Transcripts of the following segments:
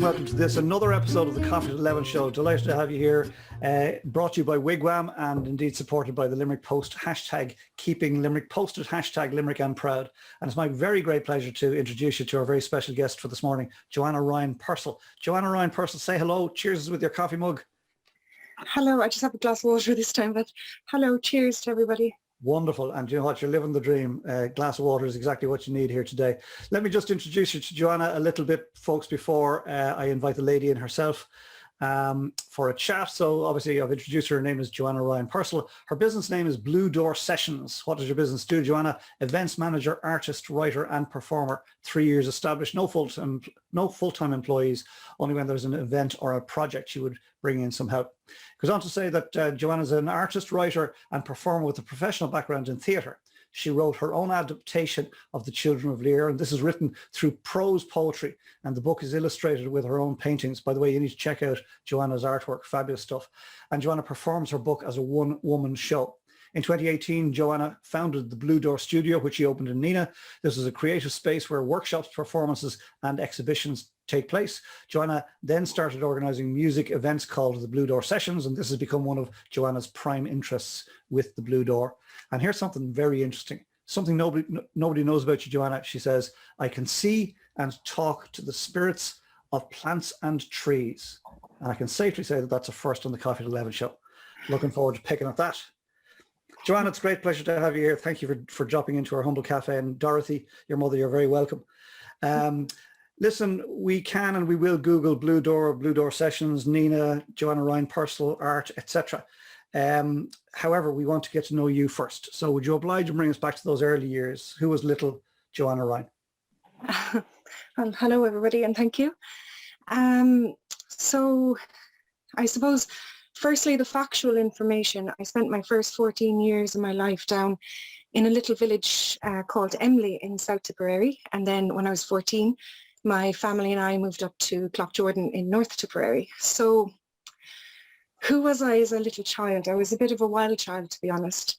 and welcome to this, another episode of the Coffee at 11 show. Delighted to have you here, brought to you by Wigwam and indeed supported by the Limerick Post, hashtag keeping Limerick posted, hashtag Limerick and proud. And it's my very great pleasure to introduce you to our very special guest for this morning, Joanna Ryan-Purcell. Joanna Ryan-Purcell, say hello, cheers with your coffee mug. Hello, I just have a glass of water this time, but hello, cheers to everybody. Wonderful. And you know what, you're living the dream. A glass of water is exactly what you need here today. Let me just introduce you to Joanna a little bit, folks, before I invite the lady in herself for a chat. So obviously I've introduced her. Her name is Joanna Ryan-Purcell. Her business name is Blue Door Sessions. What does your business do, Joanna? Events manager, artist, writer and performer. 3 years established, no full-time employees. Only when there's an event or a project she would bring in some help. Goes on to say that Joanna is an artist, writer and performer with a professional background in theatre. She wrote her own adaptation of the Children of Lir, and this is written through prose poetry, and the book is illustrated with her own paintings. By the way, you need to check out Joanna's artwork, fabulous stuff. And Joanna performs her book as a one-woman show. In 2018, Joanna founded the Blue Door Studio, which she opened in Nenagh. This is a creative space where workshops, performances and exhibitions take place. Joanna then started organising music events called the Blue Door Sessions, and this has become one of Joanna's prime interests with the Blue Door. And here's something very interesting, something nobody knows about you, Joanna. She says, I can see and talk to the spirits of plants and trees. And I can safely say that that's a first on the Coffee at 11 show. Looking forward to picking up that. Joanna, it's a great pleasure to have you here. Thank you for dropping into our humble cafe. And Dorothy, your mother, you're very welcome. Listen, we can and we will Google Blue Door Sessions, Nenagh, Joanna Ryan-Purcell, art, etc. However, we want to get to know you first. So would you oblige and bring us back to those early years? Who was little Joanna Ryan? Well, hello, everybody, and thank you. So I suppose, firstly, the factual information. I spent my first 14 years of my life down in a little village called Emly in South Tipperary. And then when I was 14, my family and I moved up to Cloughjordan in North Tipperary. So who was I as a little child? I was a bit of a wild child, to be honest.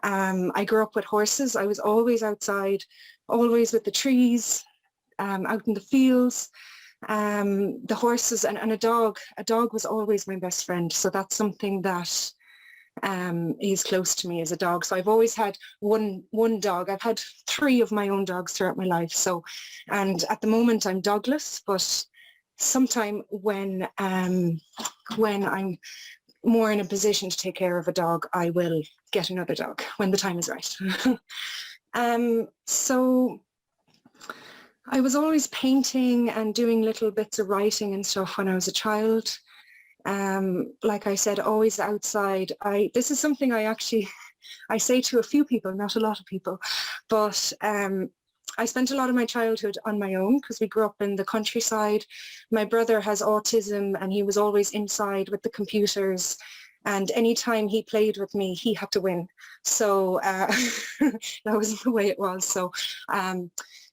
I grew up with horses. I was always outside, always with the trees, out in the fields, the horses and a dog. A dog was always my best friend. So that's something that is close to me, as a dog. So I've always had one dog. I've had 3 of my own dogs throughout my life. So, and at the moment I'm dogless, but sometime when I'm more in a position to take care of a dog, I will get another dog when the time is right. So I was always painting and doing little bits of writing and stuff when I was a child. Like I said, always outside. This is something I say to a few people, not a lot of people, but I spent a lot of my childhood on my own because we grew up in the countryside. My brother has autism and he was always inside with the computers, and anytime he played with me, he had to win. So that was the way it was.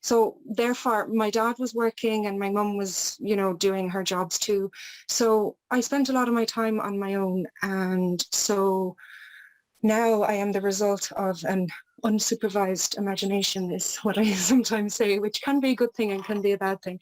So therefore, my dad was working and my mum was, doing her jobs too. So I spent a lot of my time on my own. And so now I am the result of an unsupervised imagination, is what I sometimes say, which can be a good thing and can be a bad thing.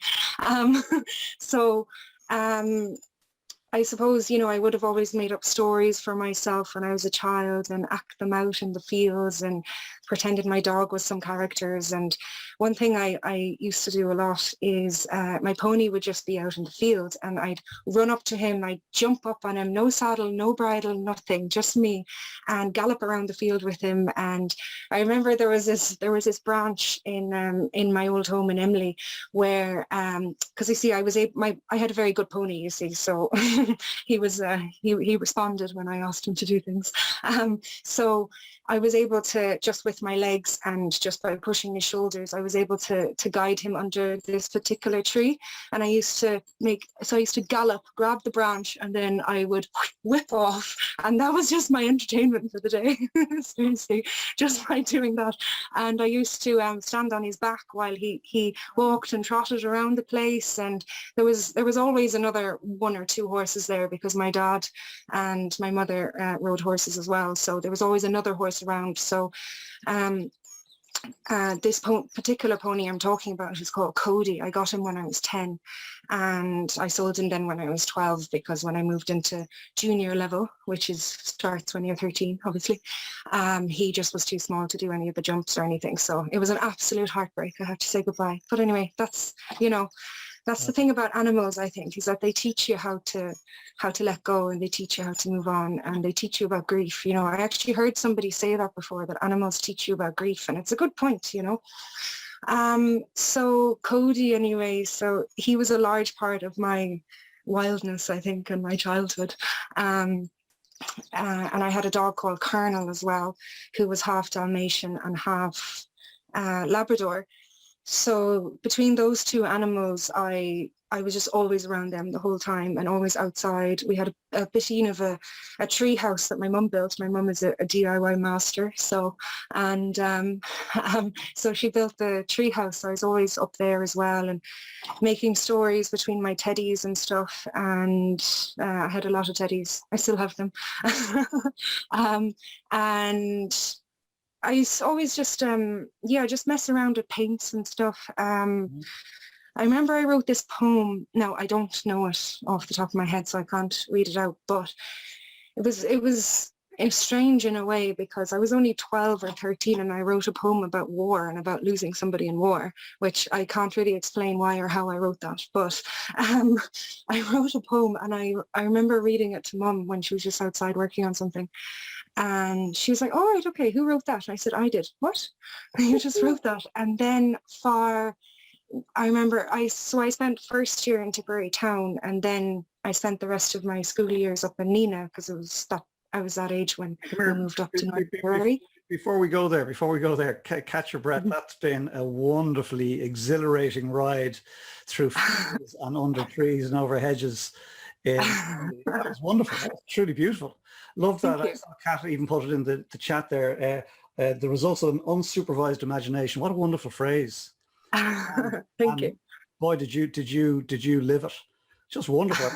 I suppose, I would have always made up stories for myself when I was a child and act them out in the fields and pretended my dog was some characters. And one thing I used to do a lot is my pony would just be out in the field and I'd run up to him, I'd jump up on him, no saddle, no bridle, nothing, just me, and gallop around the field with him. And I remember there was this branch in my old home in Emly where, because you see, I had a very good pony, you see, so he responded when I asked him to do things. So I was able to, just with my legs and just by pushing his shoulders, I was able to guide him under this particular tree. And I used to gallop, grab the branch, and then I would whip off. And that was just my entertainment for the day, seriously, just by doing that. And I used to stand on his back while he walked and trotted around the place. And there was always another 1 or 2 horses there because my dad and my mother rode horses as well. So there was always another horse around. So This particular pony I'm talking about is called Cody. I got him when I was 10 and I sold him then when I was 12 because when I moved into junior level, which starts when you're 13, obviously, he just was too small to do any of the jumps or anything. So it was an absolute heartbreak. I had to say goodbye. But anyway, that's the thing about animals, I think, is that they teach you how to let go, and they teach you how to move on, and they teach you about grief. I actually heard somebody say that before, that animals teach you about grief, and it's a good point, So Cody, anyway, so he was a large part of my wildness, I think, in my childhood. And I had a dog called Colonel as well, who was half Dalmatian and half Labrador. So between those two animals, I was just always around them the whole time and always outside. We had a bitteen of a tree house that my mum built. My mum is a DIY master. So, and so she built the tree house. So I was always up there as well and making stories between my teddies and stuff. And I had a lot of teddies. I still have them. And I always just mess around with paints and stuff. I remember I wrote this poem. Now I don't know it off the top of my head, so I can't read it out. But it was strange in a way, because I was only 12 or 13 and I wrote a poem about war and about losing somebody in war, which I can't really explain why or how I wrote that. But I wrote a poem, and I remember reading it to Mum when she was just outside working on something. And she was like, all right, okay, who wrote that? And I said, I did. What? You just wrote that? And then I remember I spent first year in Tipperary town, and then I spent the rest of my school years up in Nenagh, because I was that age when we moved up to North Tipperary. Before we go there, catch your breath. That's been a wonderfully exhilarating ride through fields and under trees and over hedges. That was wonderful. That was truly beautiful. Love that. I saw Kat even put it in the chat there. There was also an unsupervised imagination. What a wonderful phrase. Thank you. Boy, did you live it. Just wonderful.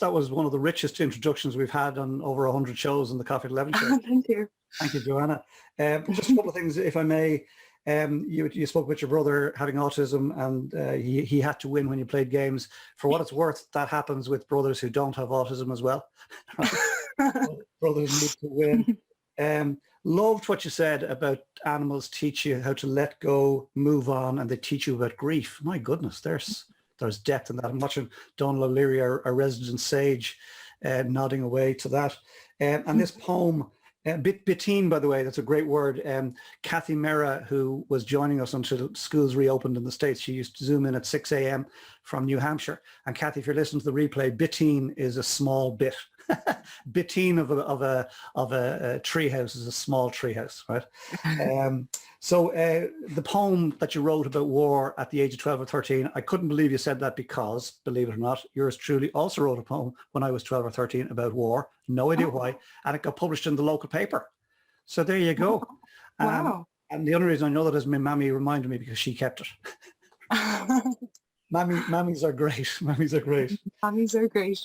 That was one of the richest introductions we've had on over 100 shows on the Coffee at 11 show. Thank you. Thank you, Joanna. Just a couple of things, if I may. You spoke about your brother having autism, and he had to win when you played games. For what it's worth, that happens with brothers who don't have autism as well. Brothers need to win. Loved what you said about animals teach you how to let go, move on, and they teach you about grief. My goodness, there's depth in that. I'm watching Donald O'Leary, our resident sage, nodding away to that. And this poem, Biteen, by the way, that's a great word. Kathy Mera, who was joining us until schools reopened in the States, she used to zoom in at 6 a.m. from New Hampshire. And Kathy, if you're listening to the replay, Biteen is a small bit. Biteen of a treehouse is a small treehouse, right? So the poem that you wrote about war at the age of 12 or 13, I couldn't believe you said that, because, believe it or not, yours truly also wrote a poem when I was 12 or 13 about war. No idea why. And it got published in the local paper. So there you go. Wow. And the only reason I know that is my mammy reminded me, because she kept it. Mammies are great. Mammies are great. Mammies are great.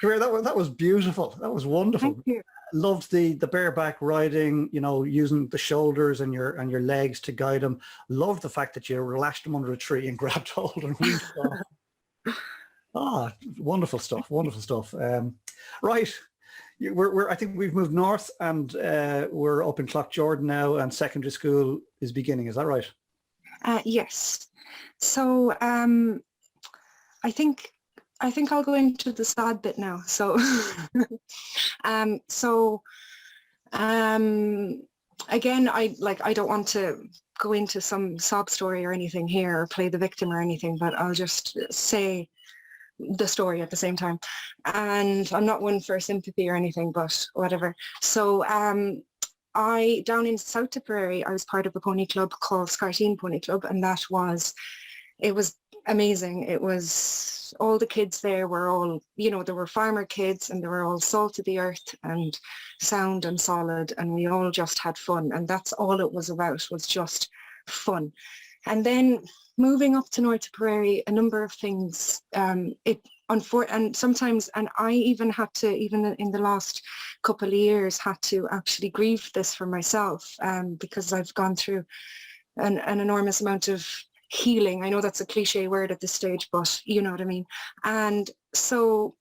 That was beautiful. That was wonderful. Thank you. Loved the bareback riding, using the shoulders and your legs to guide them. Loved the fact that you lashed them under a tree and grabbed hold and weaved on. Wonderful stuff. Wonderful stuff. Right. I think we've moved north, and we're up in Cloughjordan now, and secondary school is beginning. Is that right? Yes. So I think I'll go into the sad bit now. So again, I don't want to go into some sob story or anything here, or play the victim or anything, but I'll just say the story at the same time. And I'm not one for sympathy or anything, but whatever. So down in South Tipperary, I was part of a pony club called Scarteen Pony Club, and it was amazing. It was, all the kids there were all, there were farmer kids, and they were all salt of the earth and sound and solid, and we all just had fun, and that's all it was about, was just fun. And then moving up to North Tipperary, a number of things, and sometimes, and I even had to, even in the last couple of years, had to actually grieve this for myself, because I've gone through an enormous amount of healing. I know that's a cliche word at this stage, but you know what I mean. And so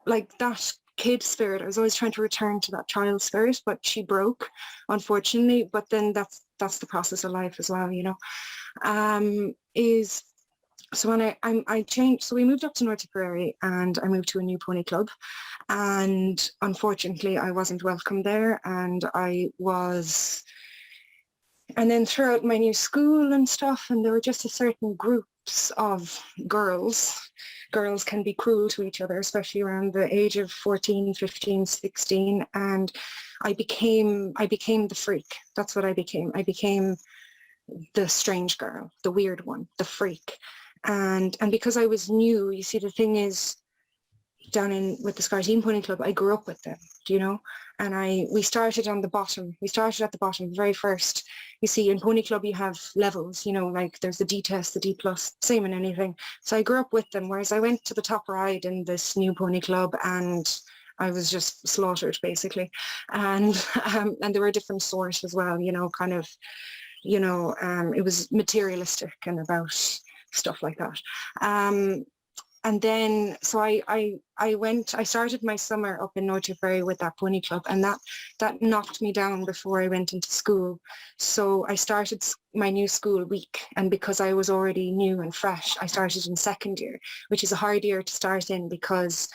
like that kid spirit, I was always trying to return to that child spirit, but she broke, unfortunately. But then that's the process of life as well, you know. So when I changed, so we moved up to North Tipperary and I moved to a new pony club, and unfortunately I wasn't welcome there, and then throughout my new school and stuff, and there were just a certain groups of girls can be cruel to each other, especially around the age of 14, 15, 16, and I became the freak. That's what I became. I became the strange girl, the weird one, the freak. And because I was new, you see, the thing is, down with the Scarteen Pony Club, I grew up with them, do you know? And we started on the bottom. We started at the bottom, very first. You see, in Pony Club, you have levels, you know, like there's the D test, the D plus, same in anything. So I grew up with them, whereas I went to the top ride in this new Pony Club and I was just slaughtered, basically. And there were different sorts as well, you know, kind of, you know, it was materialistic and about stuff like that. And then, so I started my summer up in North Tipperary with that pony club, and that knocked me down before I went into school. So I started my new school week, and because I was already new and fresh, I started in second year, which is a hard year to start in because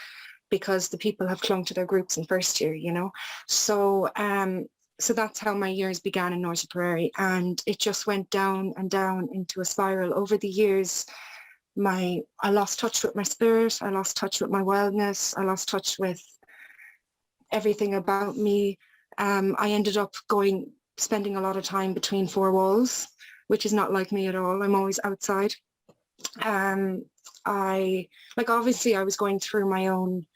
the people have clung to their groups in first year, you know. So so that's how my years began in North Tipperary, and it just went down and down into a spiral over the years. I lost touch with my spirit, I lost touch with my wildness, I lost touch with everything about me. I ended up spending a lot of time between four walls, which is not like me at all. I'm always outside. Obviously I was going through my own,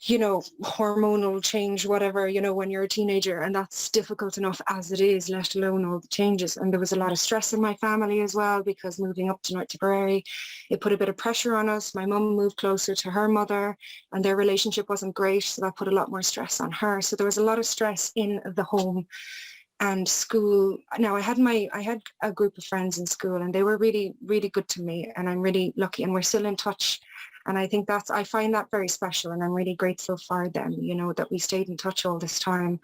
you know, hormonal change, whatever, you know, when you're a teenager, and that's difficult enough as it is, let alone all the changes. And there was a lot of stress in my family as well, because moving up to North Tipperary, it put a bit of pressure on us. My mum moved closer to her mother and their relationship wasn't great, so that put a lot more stress on her. So there was a lot of stress in the home and school. Now I had a group of friends in school, and they were really, really good to me, and I'm really lucky, and we're still in touch. And I think I find that very special, and I'm really grateful for them, you know, that we stayed in touch all this time,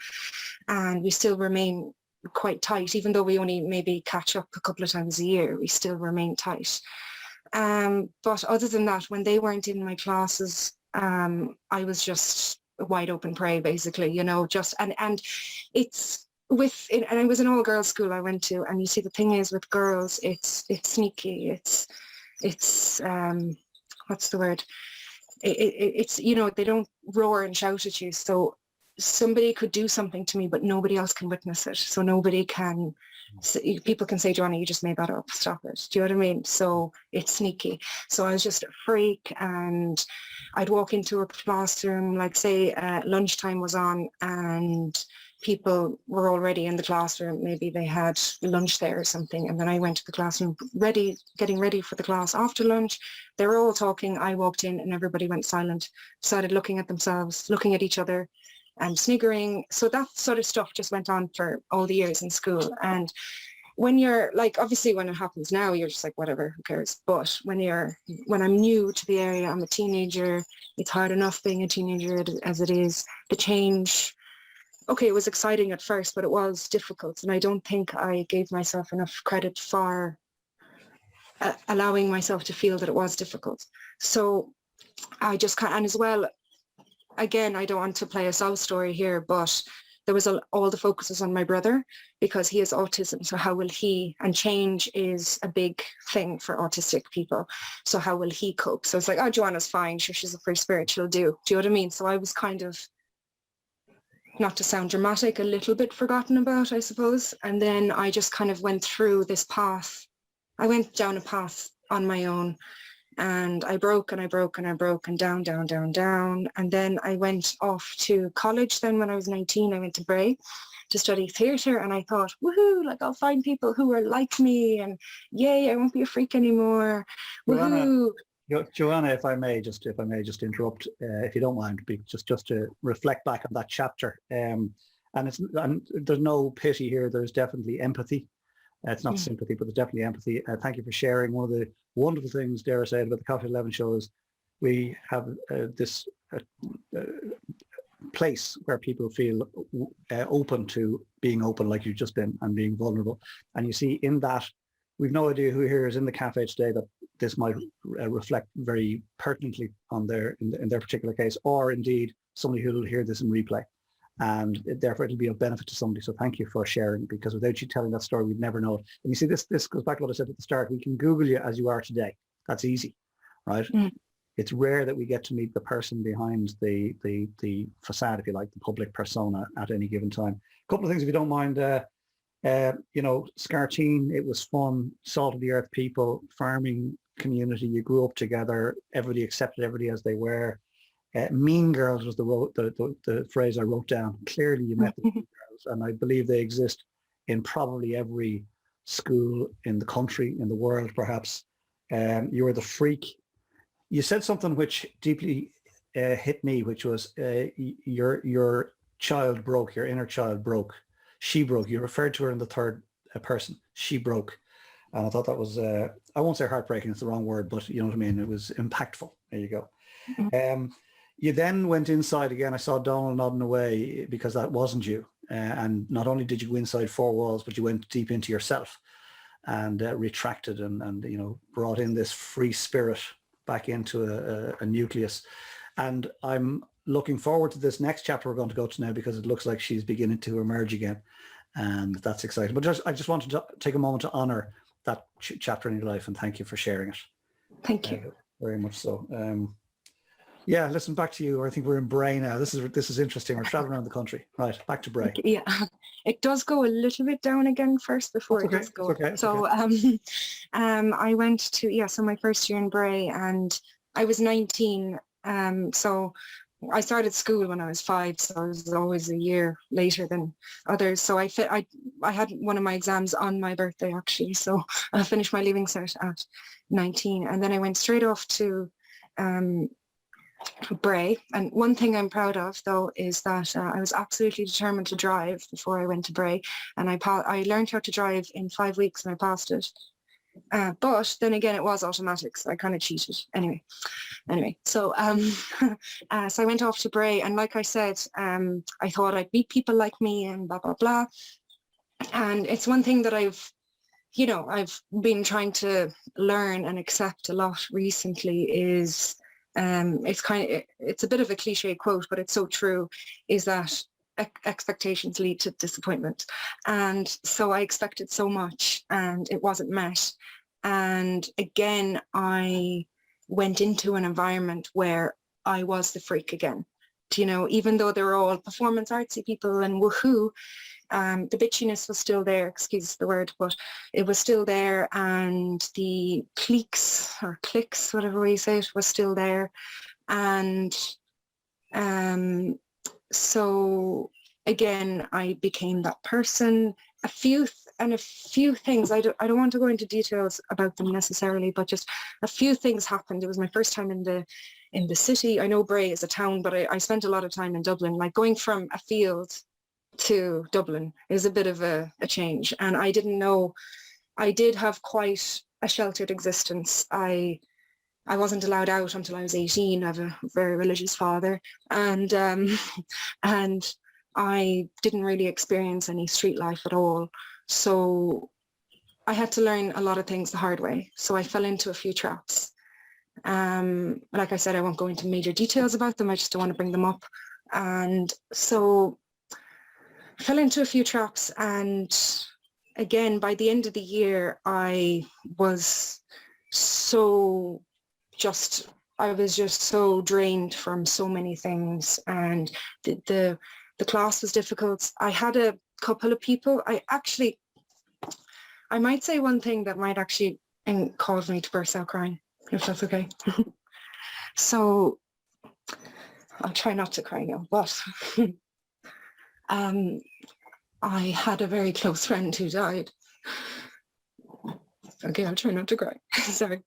and we still remain quite tight, even though we only maybe catch up a couple of times a year, we still remain tight. But other than that, when they weren't in my classes, I was just a wide open prey, basically, you know, and it's and I was an all girls school I went to, and you see, the thing is with girls, it's sneaky, it's what's the word? It's, you know, they don't roar and shout at you. So somebody could do something to me, but nobody else can witness it. So people can say, Joanna, you just made that up. Stop it. Do you know what I mean? So it's sneaky. So I was just a freak, and I'd walk into a classroom, like say lunchtime was on and people were already in the classroom. Maybe they had lunch there or something. And then I went to the classroom getting ready for the class after lunch. They were all talking. I walked in and everybody went silent, started looking at themselves, looking at each other and sniggering. So that sort of stuff just went on for all the years in school. And when you're like, obviously when it happens now, you're just like, whatever, who cares? But when I'm new to the area, I'm a teenager. It's hard enough being a teenager as it is. The change, okay, it was exciting at first, but it was difficult. And I don't think I gave myself enough credit for allowing myself to feel that it was difficult. So I just can't, and as well, again, I don't want to play a sob story here, but there was all the focus was on my brother because he has autism. So how will he, and change is a big thing for autistic people. So how will he cope? So it's like, oh, Joanna's fine. Sure, she's a free spirit. She'll do. Do you know what I mean? So I was kind of, not to sound dramatic, a little bit forgotten about, I suppose. And then I just kind of went through this path. I went down a path on my own, and I broke and I broke and I broke and down, down, down, down. And then I went off to college. Then when I was 19, I went to Bray to study theatre, and I thought, woohoo, like I'll find people who are like me, and yay, I won't be a freak anymore. Woohoo. Joanna, if I may just interrupt, if you don't mind, just to reflect back on that chapter. And there's no pity here. There's definitely empathy. It's not sympathy, but there's definitely empathy. Thank you for sharing. One of the wonderful things, dare I say, about the Coffee at 11 show is we have this place where people feel open to being open, like you've just been, and being vulnerable. And you see in that, we've no idea who here is in the cafe today that this might reflect very pertinently on in their particular case, or indeed somebody who will hear this in replay. And therefore it'll be of benefit to somebody. So thank you for sharing, because without you telling that story, we'd never know it. And you see, this goes back to what I said at the start. We can Google you as you are today. That's easy, right? Mm. It's rare that we get to meet the person behind the facade, if you like, the public persona at any given time. A couple of things, if you don't mind. Scarteen, it was fun, salt of the earth people, farming community, you grew up together, everybody accepted everybody as they were. Mean girls was the phrase I wrote down. Clearly you met the mean girls, and I believe they exist in probably every school in the country, in the world perhaps. You were the freak. You said something which deeply hit me, which was your child broke, your inner child broke. She broke. You referred to her in the third person. She broke. And I thought that was, I won't say heartbreaking, it's the wrong word, but you know what I mean? It was impactful. There you go. Mm-hmm. You then went inside again. I saw Donald nodding away because that wasn't you. And not only did you go inside four walls, but you went deep into yourself and retracted and brought in this free spirit back into a nucleus. And I'm looking forward to this next chapter we're going to go to now, because it looks like she's beginning to emerge again, and that's exciting. But I just wanted to take a moment to honor that chapter in your life, and thank you for sharing it. Thank you very much. So yeah, listen, back to you. I think we're in Bray now. This is interesting. We're traveling around the country. Right, back to Bray. Yeah, it does go a little bit down again first before it does go. Okay. So I went to so my first year in Bray, and I was 19. So I started school when I was 5, so I was always a year later than others. So I had one of my exams on my birthday actually, so I finished my leaving cert at 19, and then I went straight off to Bray. And one thing I'm proud of though is that I was absolutely determined to drive before I went to Bray, and I learned how to drive in 5 weeks and I passed it. But then again, it was automatic, so I kind of cheated. Anyway, so so I went off to Bray, and like I said, I thought I'd meet people like me and blah blah blah. And it's one thing that I've been trying to learn and accept a lot recently is it's a bit of a cliche quote, but it's so true, is that expectations lead to disappointment. And so I expected so much and it wasn't met. And again, I went into an environment where I was the freak again. Even though they were all performance artsy people and woohoo, the bitchiness was still there, excuse the word, but it was still there, and the cliques, whatever way you say it, was still there. And so again, I became that person. A few things, I don't want to go into details about them necessarily, but just a few things happened. It was my first time in the city. I know Bray is a town, but I spent a lot of time in Dublin. Like going from a field to Dublin is a bit of a change. And I didn't know, I did have quite a sheltered existence. I wasn't allowed out until I was 18. I have a very religious father, and I didn't really experience any street life at all. So I had to learn a lot of things the hard way. So I fell into a few traps. Like I said, I won't go into major details about them. I just don't want to bring them up. And so I fell into a few traps. And again, by the end of the year, I was just so drained from so many things. And the class was difficult. I had a couple of people. I might say one thing that might actually cause me to burst out crying, if that's okay. So I'll try not to cry now, but I had a very close friend who died. Okay, I'll try not to cry. Sorry.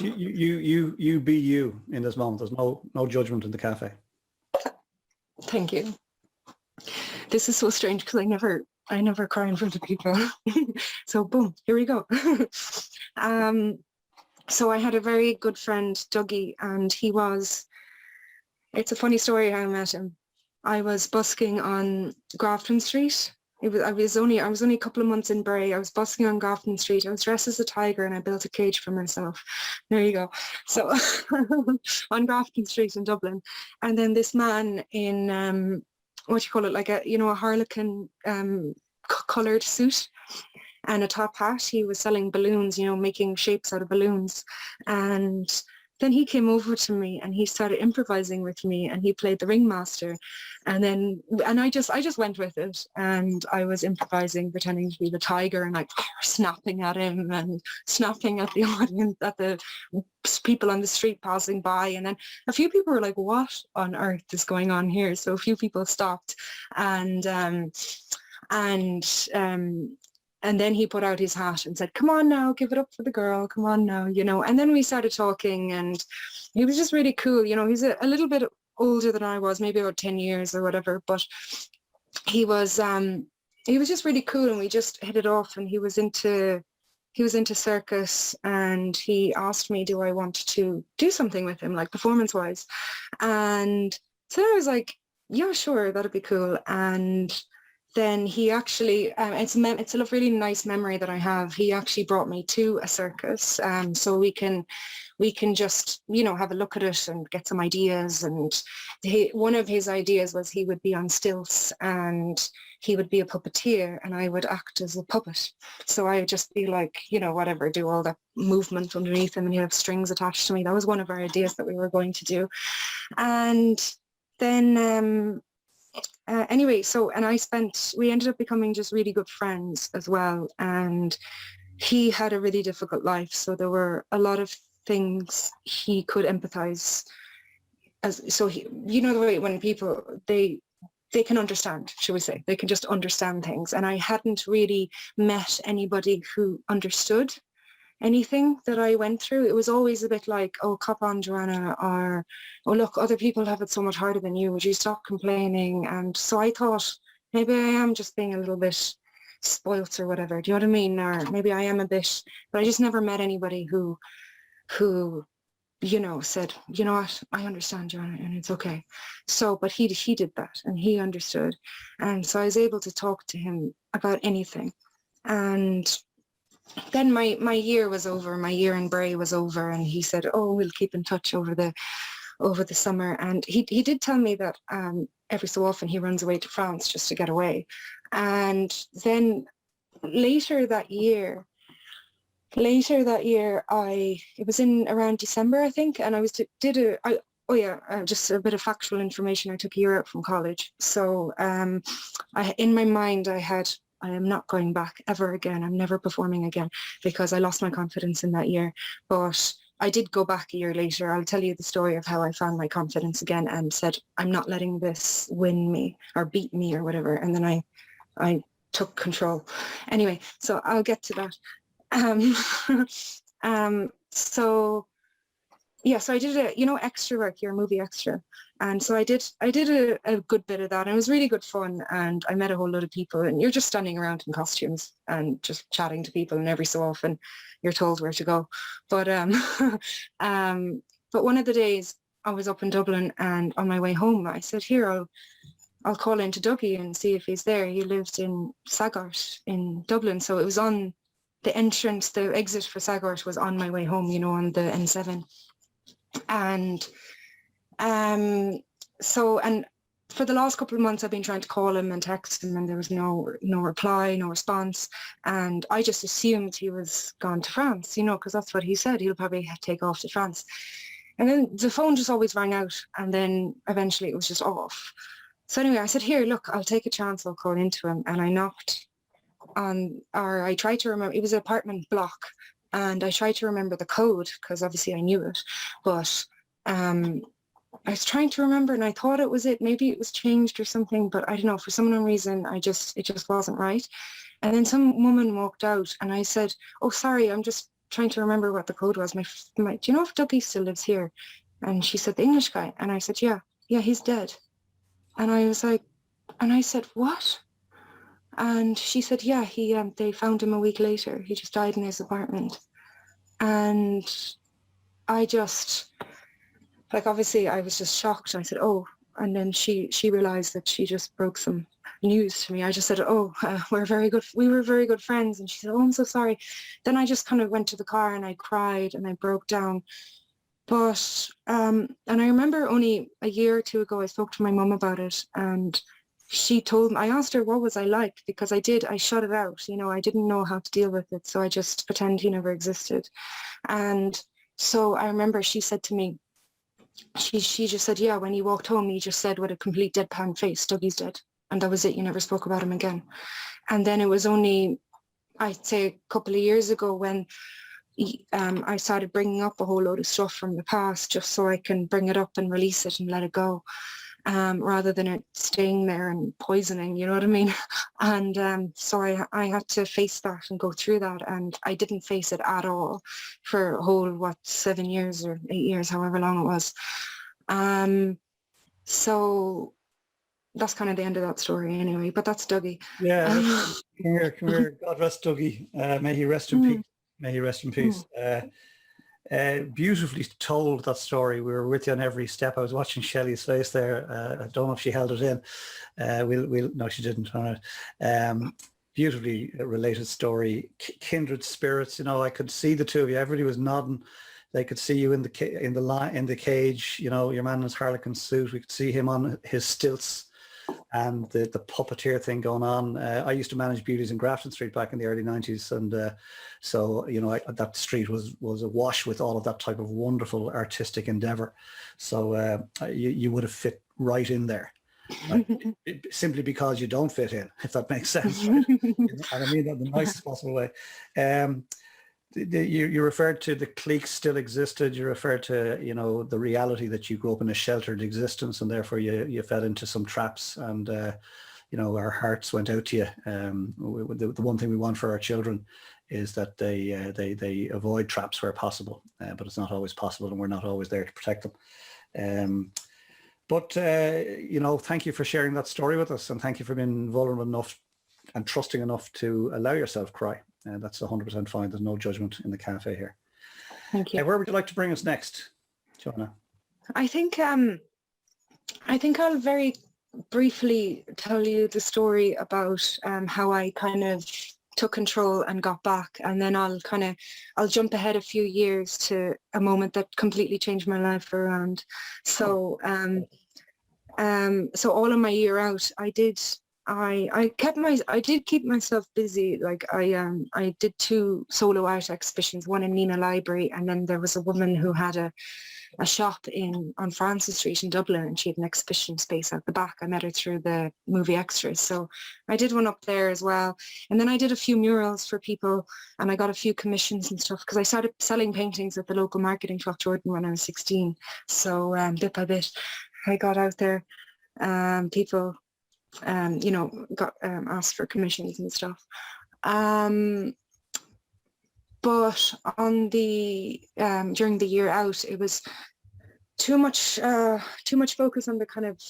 You be you in this moment. There's no judgment in the cafe. Thank you. This is so strange because I never I never cry in front of people. So boom, here we go. So I had a very good friend, Dougie, and it's a funny story how I met him. I was busking on Grafton Street. I was only a couple of months in Bray. I was busking on Grafton Street. I was dressed as a tiger and I built a cage for myself. There you go. So on Grafton Street in Dublin. And then this man in, what you call it, like a harlequin coloured suit and a top hat. He was selling balloons, making shapes out of balloons. And then he came over to me and he started improvising with me and he played the ringmaster. And I just went with it, and I was improvising, pretending to be the tiger and like snapping at him and snapping at the audience, at the people on the street passing by. And then a few people were like, what on earth is going on here? So a few people stopped, and then he put out his hat and said, come on now, give it up for the girl, come on now, and then we started talking, and he was just really cool. He's a little bit older than I was, maybe about 10 years or whatever, but he was just really cool, and we just hit it off, and he was into circus, and he asked me, do I want to do something with him, like performance wise? And so I was like, yeah, sure, that'd be cool. And then he actually, it's a really nice memory that I have. He actually brought me to a circus, so we can just, have a look at it and get some ideas. And one of his ideas was he would be on stilts and he would be a puppeteer and I would act as a puppet. So I would just be like, whatever, do all that movement underneath him, and he'd have strings attached to me. That was one of our ideas that we were going to do. And then anyway, we ended up becoming just really good friends as well. And he had a really difficult life, so there were a lot of things he could empathize the way when people, they can understand, shall we say, they can just understand things. And I hadn't really met anybody who understood anything that I went through. It was always a bit like, oh, cop on, Joanna, or, oh, look, other people have it so much harder than you. Would you stop complaining? And so I thought, maybe I am just being a little bit spoilt or whatever. Do you know what I mean? Or maybe I am a bit, but I just never met anybody who said, you know what, I understand, Joanna, and it's okay. So, but he did that, and he understood. And so I was able to talk to him about anything. And then my year was over, my year in Bray was over, and he said, oh, we'll keep in touch over the summer. And he did tell me that every so often he runs away to France just to get away. And then later that year, it was in around December, I think, and I was just a bit of factual information. I took a year out from college. So in my mind, I am not going back ever again. I'm never performing again, because I lost my confidence in that year. But I did go back a year later. I'll tell you the story of how I found my confidence again and said, I'm not letting this win me or beat me or whatever. And then I took control. Anyway, so I'll get to that. So I did extra work, your movie extra. And so I did a good bit of that, and it was really good fun, and I met a whole lot of people, and you're just standing around in costumes and just chatting to people, and every so often you're told where to go. But but one of the days I was up in Dublin, and on my way home I said, here, I'll call into Dougie and see if he's there. He lived in Sagart in Dublin, so it was on the exit for Sagart was on my way home, on the N7. And and for the last couple of months I've been trying to call him and text him, and there was no reply, no response. And I just assumed he was gone to France, because that's what he said. He'll probably take off to France. And then the phone just always rang out, and then eventually it was just off. So anyway, I said, here, look, I'll take a chance, I'll call into him. And I knocked I tried to remember, it was an apartment block, and I tried to remember the code because obviously I knew it, but I was trying to remember, and I thought it was it. Maybe it was changed or something, but I don't know, for some unknown reason it just wasn't right. And then some woman walked out, and I said, oh, sorry, I'm just trying to remember what the code was. Do you know if Dougie still lives here? And she said, the English guy. And I said, yeah, he's dead. And I was like, and I said, what? And she said, yeah, they found him a week later. He just died in his apartment. And I just, like, obviously I was just shocked. I said, oh, and then she realized that she just broke some news to me. I just said, oh, we were very good friends. And she said, oh, I'm so sorry. Then I just kind of went to the car and I cried and I broke down. But, and I remember only a year or two ago, I spoke to my mum about it, and she told me, I asked her what was I like, because I shut it out, you know, I didn't know how to deal with it. So I just pretend he never existed. And so I remember she said to me, she just said, yeah, when he walked home, he just said with a complete deadpan face, Dougie's dead. And that was it. You never spoke about him again. And then it was only, I'd say a couple of years ago when I started bringing up a whole load of stuff from the past, just so I can bring it up and release it and let it go, rather than it staying there and poisoning, you know what I mean? And so I had to face that and go through that, and I didn't face it at all for a whole, 7 years or 8 years, however long it was. So that's kind of the end of that story anyway, but that's Dougie. Yeah, come here. God rest Dougie. May he rest in peace. May he rest in peace. Beautifully told, that story. We were with you on every step. I was watching Shelley's face there. I don't know if she held it in. No, she didn't. All right. Beautifully related story. Kindred spirits. You know, I could see the two of you. Everybody was nodding. They could see you in the cage. You know, your man in his harlequin suit. We could see him on his stilts. And the puppeteer thing going on. I used to manage Beauties in Grafton Street back in the early 90s, and so, you know, that street was awash with all of that type of wonderful artistic endeavour. So you would have fit right in there, simply because you don't fit in, if that makes sense. Right? And I mean that in the nicest possible way. You referred to the cliques still existed. You referred to, you know, the reality that you grew up in a sheltered existence, and therefore you fell into some traps, and you know, our hearts went out to you. The one thing we want for our children is that they avoid traps where possible, but it's not always possible, and we're not always there to protect them. But you know, thank you for sharing that story with us, and thank you for being vulnerable enough and trusting enough to allow yourself cry. That's 100% fine. There's no judgment in the cafe here. Thank you. Where would you like to bring us next, Joanna? I think I'll very briefly tell you the story about how I kind of took control and got back, and then I'll jump ahead a few years to a moment that completely changed my life around. So so all of my year out, I did keep myself busy. Like I did 2 solo art exhibitions, one in Nenagh Library, and then there was a woman who had a shop on Francis Street in Dublin, and she had an exhibition space at the back. I met her through the movie Extras, so I did one up there as well. And then I did a few murals for people, and I got a few commissions and stuff, because I started selling paintings at the local market in Jordan when I was 16. So bit by bit I got out there. People you know, got asked for commissions and stuff. But on the during the year out, it was too much focus on the kind of,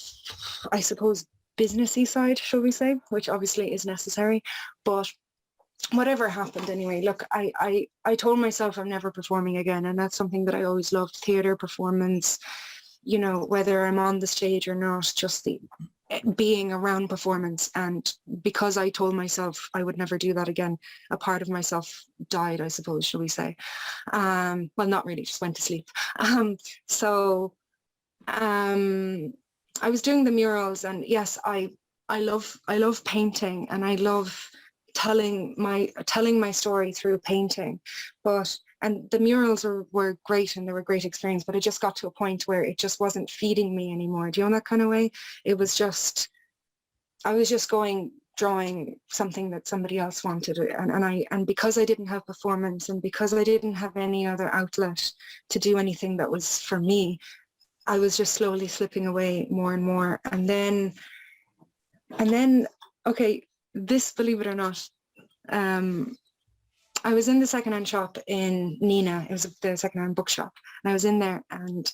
I suppose, businessy side, shall we say, which obviously is necessary. But whatever happened anyway, look, I told myself I'm never performing again, and that's something that I always loved: theatre, performance, you know, whether I'm on the stage or not, just the being around performance. And because I told myself I would never do that again, a part of myself died, I suppose, shall we say. Well, not really, just went to sleep. So I was doing the murals, and yes, I love painting, and I love telling my story through painting. And the murals were great, and they were a great experience, but it just got to a point where it just wasn't feeding me anymore. Do you know that kind of way? It was just, I was just drawing something that somebody else wanted. And because I didn't have performance, and because I didn't have any other outlet to do anything that was for me, I was just slowly slipping away more and more. And then, okay, this, believe it or not, I was in the secondhand shop in Nenagh. It was the secondhand bookshop, and I was in there, and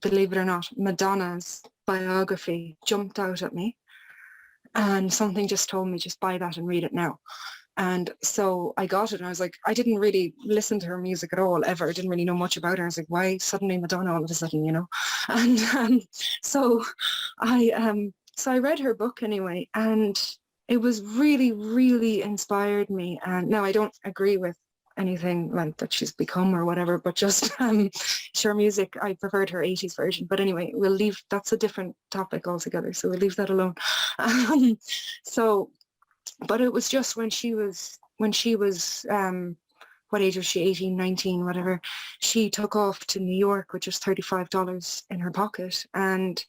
believe it or not, Madonna's biography jumped out at me. And something just told me, just buy that and read it now. And so I got it, and I was like, I didn't really listen to her music at all, ever. I didn't really know much about her. I was like, why suddenly Madonna all of a sudden, you know? And so I read her book anyway, and it was really, really inspired me. And now I don't agree with anything like that she's become or whatever, but just her music, I preferred her 80s version. But anyway, we'll leave, that's a different topic altogether, so we'll leave that alone. So, but it was just when she was what age was she, 18, 19, whatever, she took off to New York with just $35 in her pocket, and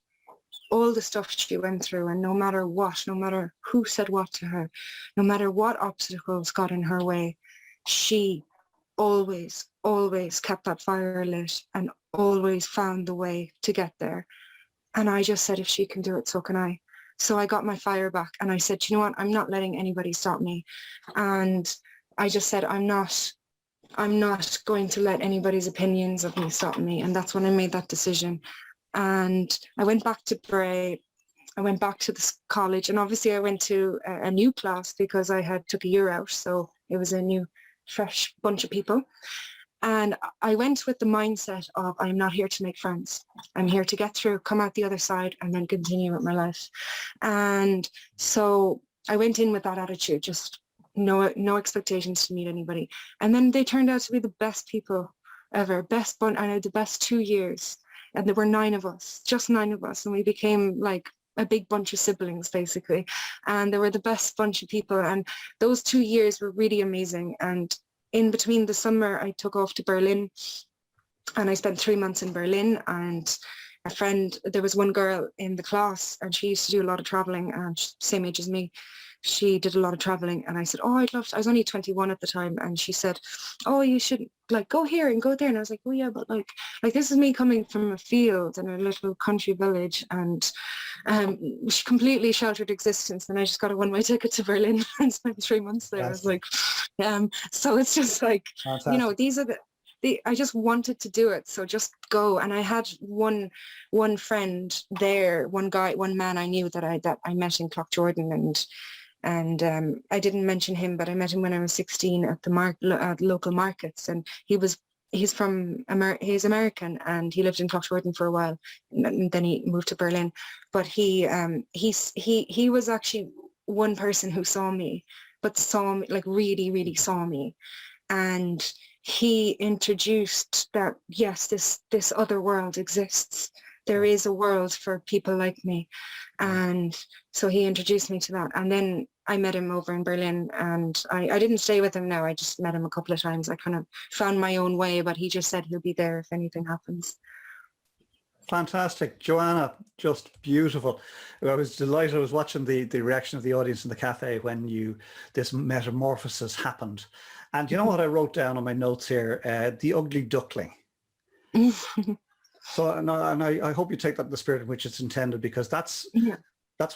all the stuff she went through, and no matter what, no matter who said what to her, no matter what obstacles got in her way, she always, always kept that fire lit and always found the way to get there. And I just said, if she can do it, so can I. So I got my fire back, and I said, you know what, I'm not letting anybody stop me. And I just said, I'm not going to let anybody's opinions of me stop me. And that's when I made that decision. And I went back to Bray. I went back to this college, and obviously I went to a new class because I had took a year out. So it was a new, fresh bunch of people. And I went with the mindset of, I'm not here to make friends. I'm here to get through, come out the other side, and then continue with my life. And so I went in with that attitude, just no expectations to meet anybody. And then they turned out to be the best people ever, I had the best 2 years. And there were 9 of us, just 9 of us. And we became like a big bunch of siblings, basically. And they were the best bunch of people. And those 2 years were really amazing. And in between the summer, I took off to Berlin, and I spent 3 months in Berlin. And a friend, there was one girl in the class, and she used to do a lot of traveling, and same age as me. She did a lot of traveling, and I said, oh, I'd love to. I was only 21 at the time, and she said, oh, you should like go here and go there. And I was like, oh yeah, but like this is me coming from a field in a little country village, and completely sheltered existence, and I just got a one-way ticket to Berlin and spent 3 months there. Yes. I was like, so it's just like, fantastic. You know, these are I just wanted to do it, so just go. And I had one friend there, one man I knew that I met in Cloughjordan, and I didn't mention him, but I met him when I was 16 at the local markets, and he's American, and he lived in Cloughjordan for a while, and then he moved to Berlin. But he was actually one person who saw me, like really, really saw me, and he introduced that, yes, this other world exists. There is a world for people like me. And so he introduced me to that. And then I met him over in Berlin, and I didn't stay with him now. I just met him a couple of times. I kind of found my own way, but he just said he'll be there if anything happens. Fantastic. Joanna, just beautiful. I was delighted. I was watching the reaction of the audience in the cafe when this metamorphosis happened. And you know what I wrote down on my notes here? The ugly duckling. So, and I hope you take that in the spirit in which it's intended, because that's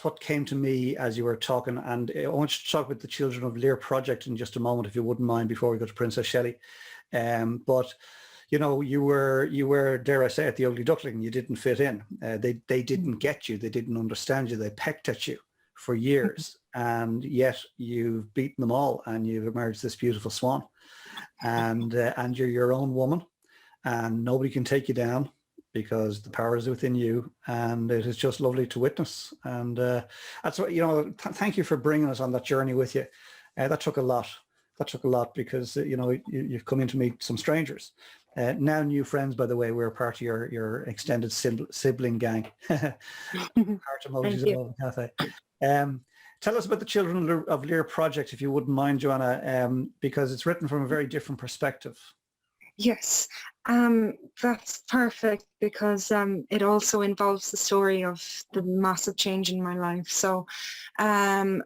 what came to me as you were talking. And I want you to talk about the Children of Lir project in just a moment, if you wouldn't mind, before we go to Princess Shelley. But you know, you were, dare I say it, the ugly duckling. You didn't fit in. They didn't get you. They didn't understand you. They pecked at you for years, and yet you've beaten them all, and you've emerged this beautiful swan, and you're your own woman, and nobody can take you down because the power is within you, and it is just lovely to witness. And that's what, you know, thank you for bringing us on that journey with you. That took a lot. That took a lot, because you know, you've come in to meet some strangers. Now new friends, by the way. We're part of your extended sibling gang. Heart emojis above the cafe. Tell us about the Children of Lir project, if you wouldn't mind, Joanna, because it's written from a very different perspective. Yes, that's perfect, because it also involves the story of the massive change in my life. So I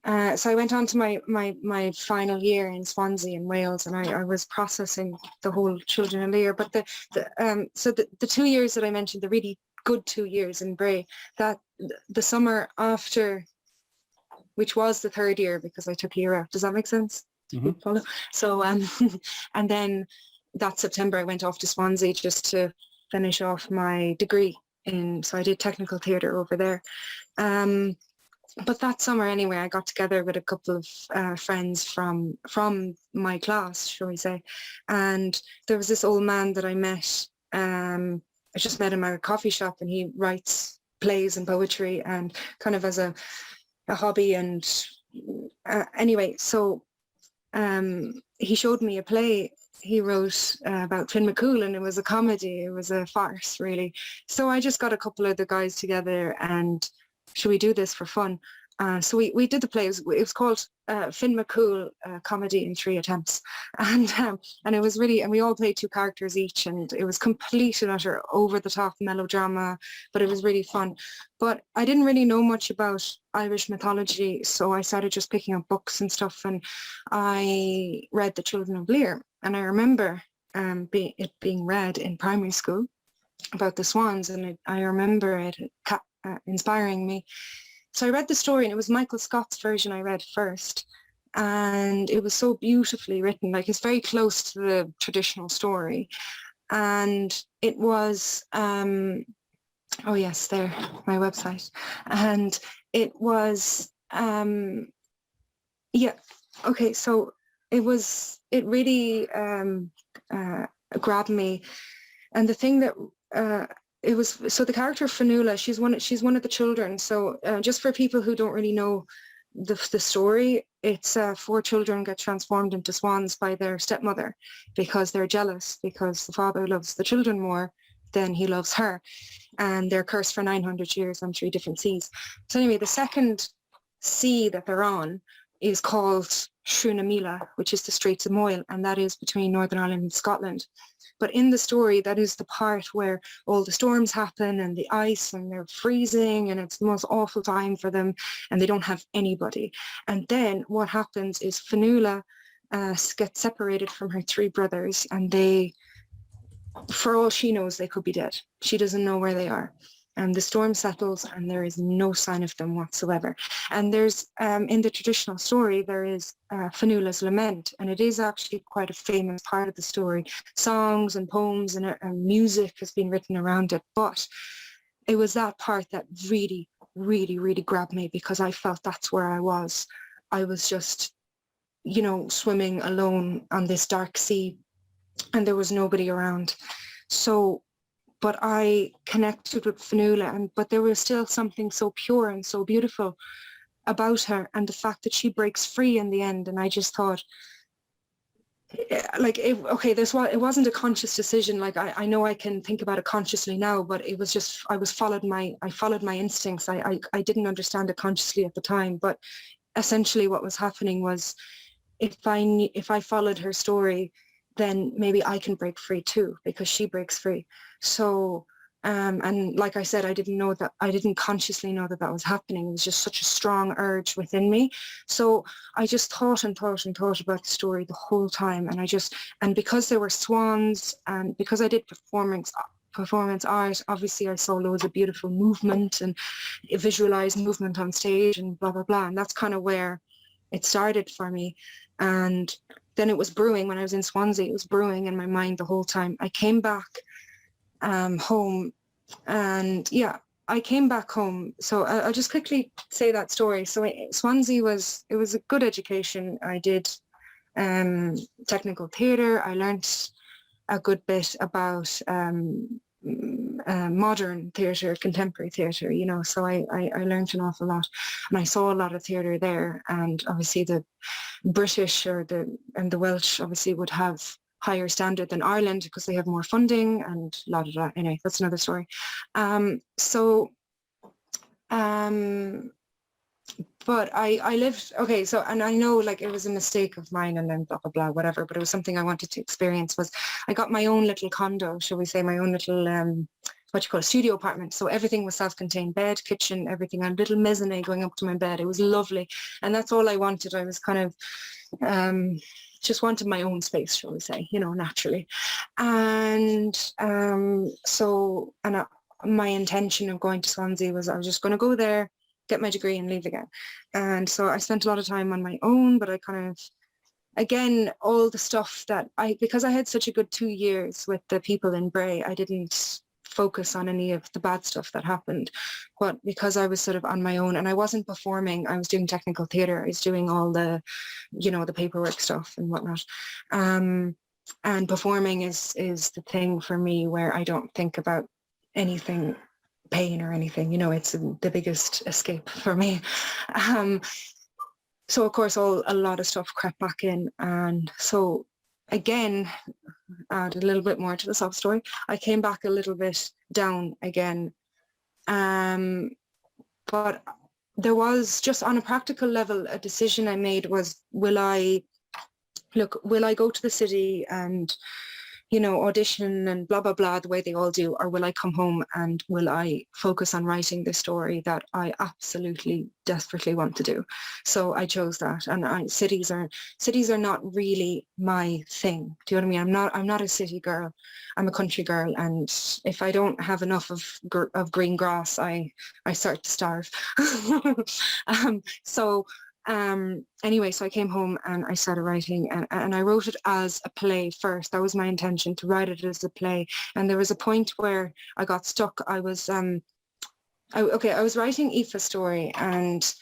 went on to my final year in Swansea in Wales, and I was processing the whole Children of Lir. But the 2 years that I mentioned, the really good 2 years in Bray, that the summer after, which was the 3rd year because I took a year out. Does that make sense? Mm-hmm. So and then that September I went off to Swansea just to finish off my degree so I did technical theatre over there. But that summer anyway, I got together with a couple of friends from my class, shall we say, and there was this old man that I met. I just met him at a coffee shop, and he writes plays and poetry and kind of as a hobby. And anyway, so he showed me a play he wrote about Finn McCool, and it was a comedy. It was a farce, really. So I just got a couple of the guys together and should we do this for fun? So we did the play. It was called Finn McCool Comedy in 3 Attempts, and it was really, and we all played 2 characters each, and it was complete and utter over the top melodrama, but it was really fun. But I didn't really know much about Irish mythology, so I started just picking up books and stuff, and I read The Children of Lir, and I remember it being read in primary school about the swans, and I remember it inspiring me. So I read the story, and it was Michael Scott's version I read first, and it was so beautifully written. Like, it's very close to the traditional story, and it was oh yes, there, my website, and it was yeah, okay, so it really grabbed me. And the thing that it was, so the character Fionnuala, she's one of the children. So just for people who don't really know the story, it's 4 children get transformed into swans by their stepmother because they're jealous, because the father loves the children more than he loves her, and they're cursed for 900 years on 3 different seas. So anyway, the second sea that they're on is called Shrunamila, which is the Straits of Moyle, and that is between Northern Ireland and Scotland. But in the story, that is the part where all the storms happen and the ice, and they're freezing, and it's the most awful time for them, and they don't have anybody. And then what happens is Fionnuala gets separated from her 3 brothers, and they, for all she knows, they could be dead. She doesn't know where they are. And the storm settles, and there is no sign of them whatsoever. And there's, in the traditional story, there is Fionnuala's lament, and it is actually quite a famous part of the story. Songs and poems and music has been written around it, but it was that part that really, really, really grabbed me, because I felt that's where I was. I was just, you know, swimming alone on this dark sea, and there was nobody around. So, but I connected with Fionnuala, but there was still something so pure and so beautiful about her, and the fact that she breaks free in the end. And I just thought, like, it wasn't a conscious decision. Like, I know I can think about it consciously now, but it was just, I followed my instincts. I didn't understand it consciously at the time, but essentially what was happening was, if I followed her story, then maybe I can break free too, because she breaks free. So, and like I said, I didn't consciously know that was happening. It was just such a strong urge within me. So I just thought and thought and thought about the story the whole time. And because there were swans, and because I did performance art, obviously I saw loads of beautiful movement and visualized movement on stage and blah, blah, blah. And that's kind of where it started for me. And then it was brewing when I was in Swansea. It was brewing in my mind the whole time. I came back home, and yeah, I came back home. So I'll just quickly say that story. So Swansea was a good education. I did technical theatre. I learnt a good bit about modern theatre, contemporary theatre, you know, so I learned an awful lot, and I saw a lot of theatre there. And obviously the British and the Welsh obviously would have higher standard than Ireland because they have more funding and la da da. Anyway, that's another story. But I lived, okay, so, and I know, like, it was a mistake of mine, and then blah, blah, blah, whatever, but it was something I wanted to experience. Was I got my own little condo, shall we say, my own little, studio apartment. So everything was self-contained, bed, kitchen, everything, and a little mezzanine going up to my bed. It was lovely. And that's all I wanted. I was kind of, just wanted my own space, shall we say, you know, naturally. And my intention of going to Swansea was I was just going to go there, get my degree and leave again. And so I spent a lot of time on my own, but I kind of, again, all the stuff that because I had such a good 2 years with the people in Bray, I didn't focus on any of the bad stuff that happened. But because I was sort of on my own and I wasn't performing, I was doing technical theatre. I was doing all the, you know, the paperwork stuff and whatnot. And performing is the thing for me where I don't think about anything, pain or anything, you know, it's the biggest escape for me. So of course, a lot of stuff crept back in. And so again, add a little bit more to the sob story. I came back a little bit down again. But there was, just on a practical level, a decision I made was, will I go to the city and, you know, audition and blah, blah, blah, the way they all do, or will I come home and will I focus on writing the story that I absolutely desperately want to do? So I chose that. And cities are not really my thing. Do you know what I mean? I'm not a city girl. I'm a country girl. And if I don't have enough of green grass, I start to starve. Anyway, so I came home and I started writing and I wrote it as a play first. That was my intention, to write it as a play. And there was a point where I got stuck. I was writing Aoife's story and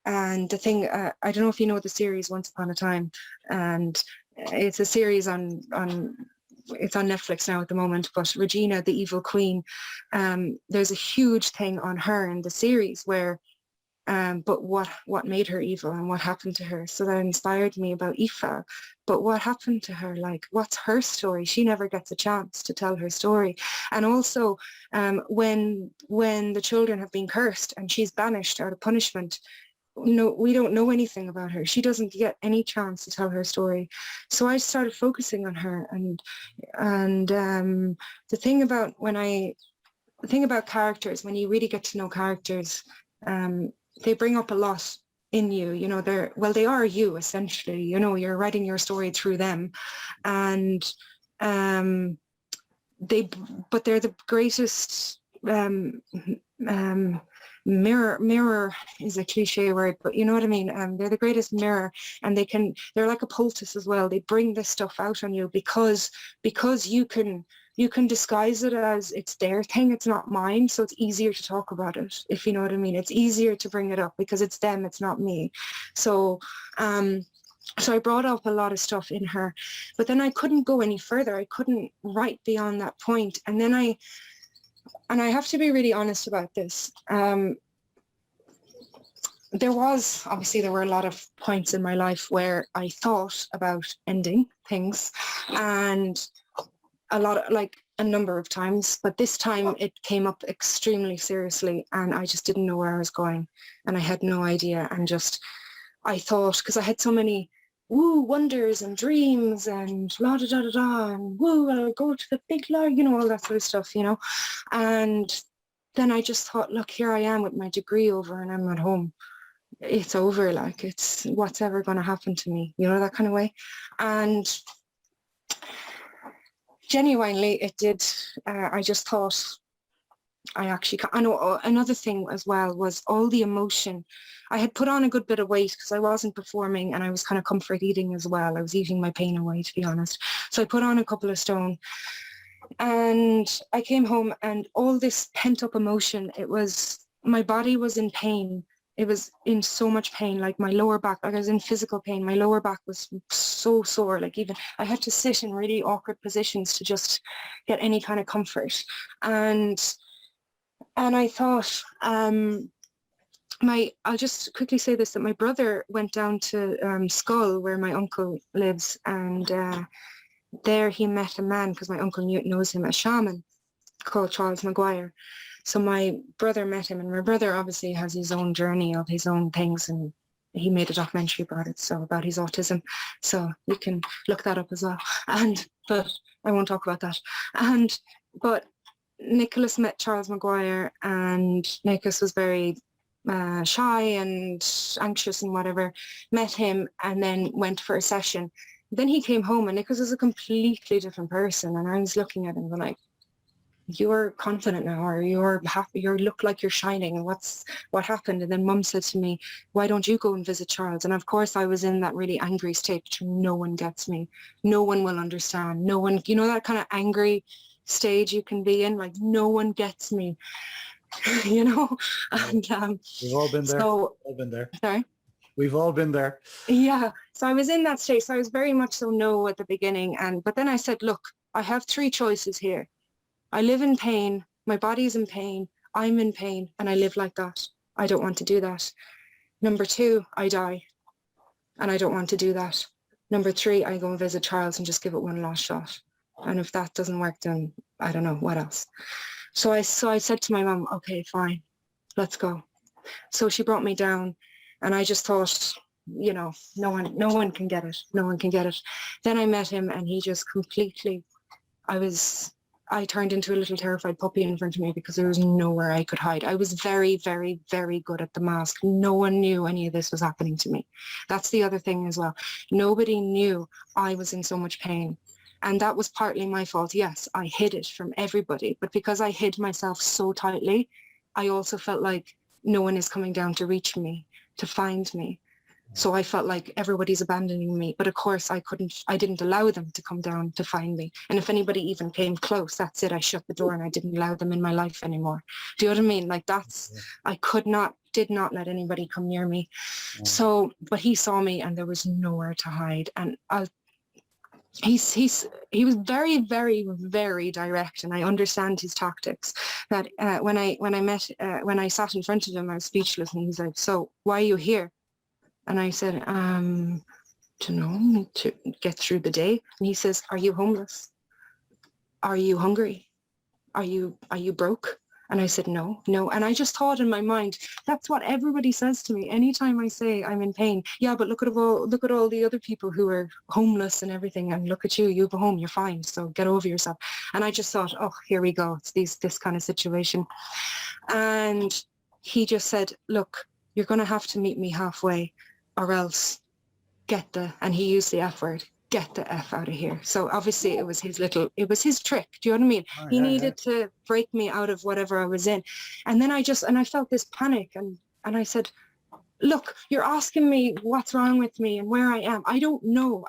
the thing, I don't know if you know the series Once Upon a Time, and it's a series it's on Netflix now at the moment, but Regina, the evil queen, there's a huge thing on her in the series where but what made her evil and what happened to her. So that inspired me about Aoife. But what happened to her? Like, what's her story? She never gets a chance to tell her story. And also, when the children have been cursed and she's banished out of punishment, no, we don't know anything about her. She doesn't get any chance to tell her story. So I started focusing on her. And the thing about characters, when you really get to know characters, they bring up a lot in you, you know, they are you essentially, you know, you're writing your story through them. And they're the greatest mirror is a cliche word, but you know what I mean? They're the greatest mirror, and they're like a poultice as well. They bring this stuff out on you because you can disguise it as it's their thing, it's not mine, so it's easier to talk about it, if you know what I mean. It's easier to bring it up because it's them, it's not me. So I brought up a lot of stuff in her, but then I couldn't go any further. I couldn't write beyond that point. And then I have to be really honest about this. There were a lot of points in my life where I thought about ending things, and a number of times, but this time it came up extremely seriously and I just didn't know where I was going and I had no idea. And I thought, because I had so many wonders and dreams and la da da da da and I'll go to the big life, you know, all that sort of stuff, you know. And then I just thought, look, here I am with my degree over and I'm at home. It's over, like, it's what's ever going to happen to me, you know, that kind of way. And genuinely, it did. I just thought I know another thing as well was all the emotion. I had put on a good bit of weight because I wasn't performing and I was kind of comfort eating as well. I was eating my pain away, to be honest. So I put on a couple of stone and I came home and all this pent up emotion, my body was in pain. It was in so much pain, like my lower back, like I was in physical pain. My lower back was so sore, like even I had to sit in really awkward positions to just get any kind of comfort. And I thought, I'll just quickly say this, that my brother went down to Skull, where my uncle lives, and there he met a man, because my uncle knows him, a shaman called Charles Maguire. So my brother met him, and my brother obviously has his own journey of his own things, and he made a documentary about it, so about his autism. So you can look that up as well. But I won't talk about that. But Nicholas met Charles Maguire, and Nicholas was very shy and anxious and whatever, met him and then went for a session. Then he came home and Nicholas was a completely different person, and I was looking at him and like, you're confident now, or you're happy, you look like you're shining, and what happened? And then Mum said to me, why don't you go and visit Charles? And of course I was in that really angry state, no one gets me, no one will understand, no one, you know, that kind of angry stage you can be in, like no one gets me, you know. And we've all been there. so All been there. sorry. We've all been there. Yeah. So I was in that stage. So I was very much so no at the beginning. But then I said, look, I have three choices here. I live in pain. My body's in pain. I'm in pain. And I live like that. I don't want to do that. Number two, I die. And I don't want to do that. Number three, I go and visit Charles and just give it one last shot. And if that doesn't work, then I don't know what else. So I said to my mum, okay, fine, let's go. So she brought me down. And I just thought, you know, no one can get it. No one can get it. Then I met him and he just completely, I turned into a little terrified puppy in front of me because there was nowhere I could hide. I was very, very, very good at the mask. No one knew any of this was happening to me. That's the other thing as well. Nobody knew I was in so much pain. And that was partly my fault. Yes, I hid it from everybody. But because I hid myself so tightly, I also felt like no one is coming down to reach me, to find me. So I felt like everybody's abandoning me. But of course I didn't allow them to come down to find me. And if anybody even came close, that's it. I shut the door and I didn't allow them in my life anymore. Do you know what I mean? Like I did not let anybody come near me. Yeah. So, but he saw me and there was nowhere to hide. And he was very, very, very direct, and I understand his tactics. That when I sat in front of him, I was speechless, and he's like, "So why are you here?" And I said, "To know, to get through the day." And he says, "Are you homeless? Are you hungry? Are you broke?" And I said, no. And I just thought in my mind, that's what everybody says to me. Anytime I say I'm in pain, yeah, but look at all the other people who are homeless and everything. And look at you, you have a home, you're fine. So get over yourself. And I just thought, oh, here we go. It's this kind of situation. And he just said, look, you're going to have to meet me halfway or else and he used the F word, get the F out of here. So obviously it was his trick. Do you know what I mean? Oh, he needed to break me out of whatever I was in. And then I felt this panic and I said, look, you're asking me what's wrong with me and where I am. I don't know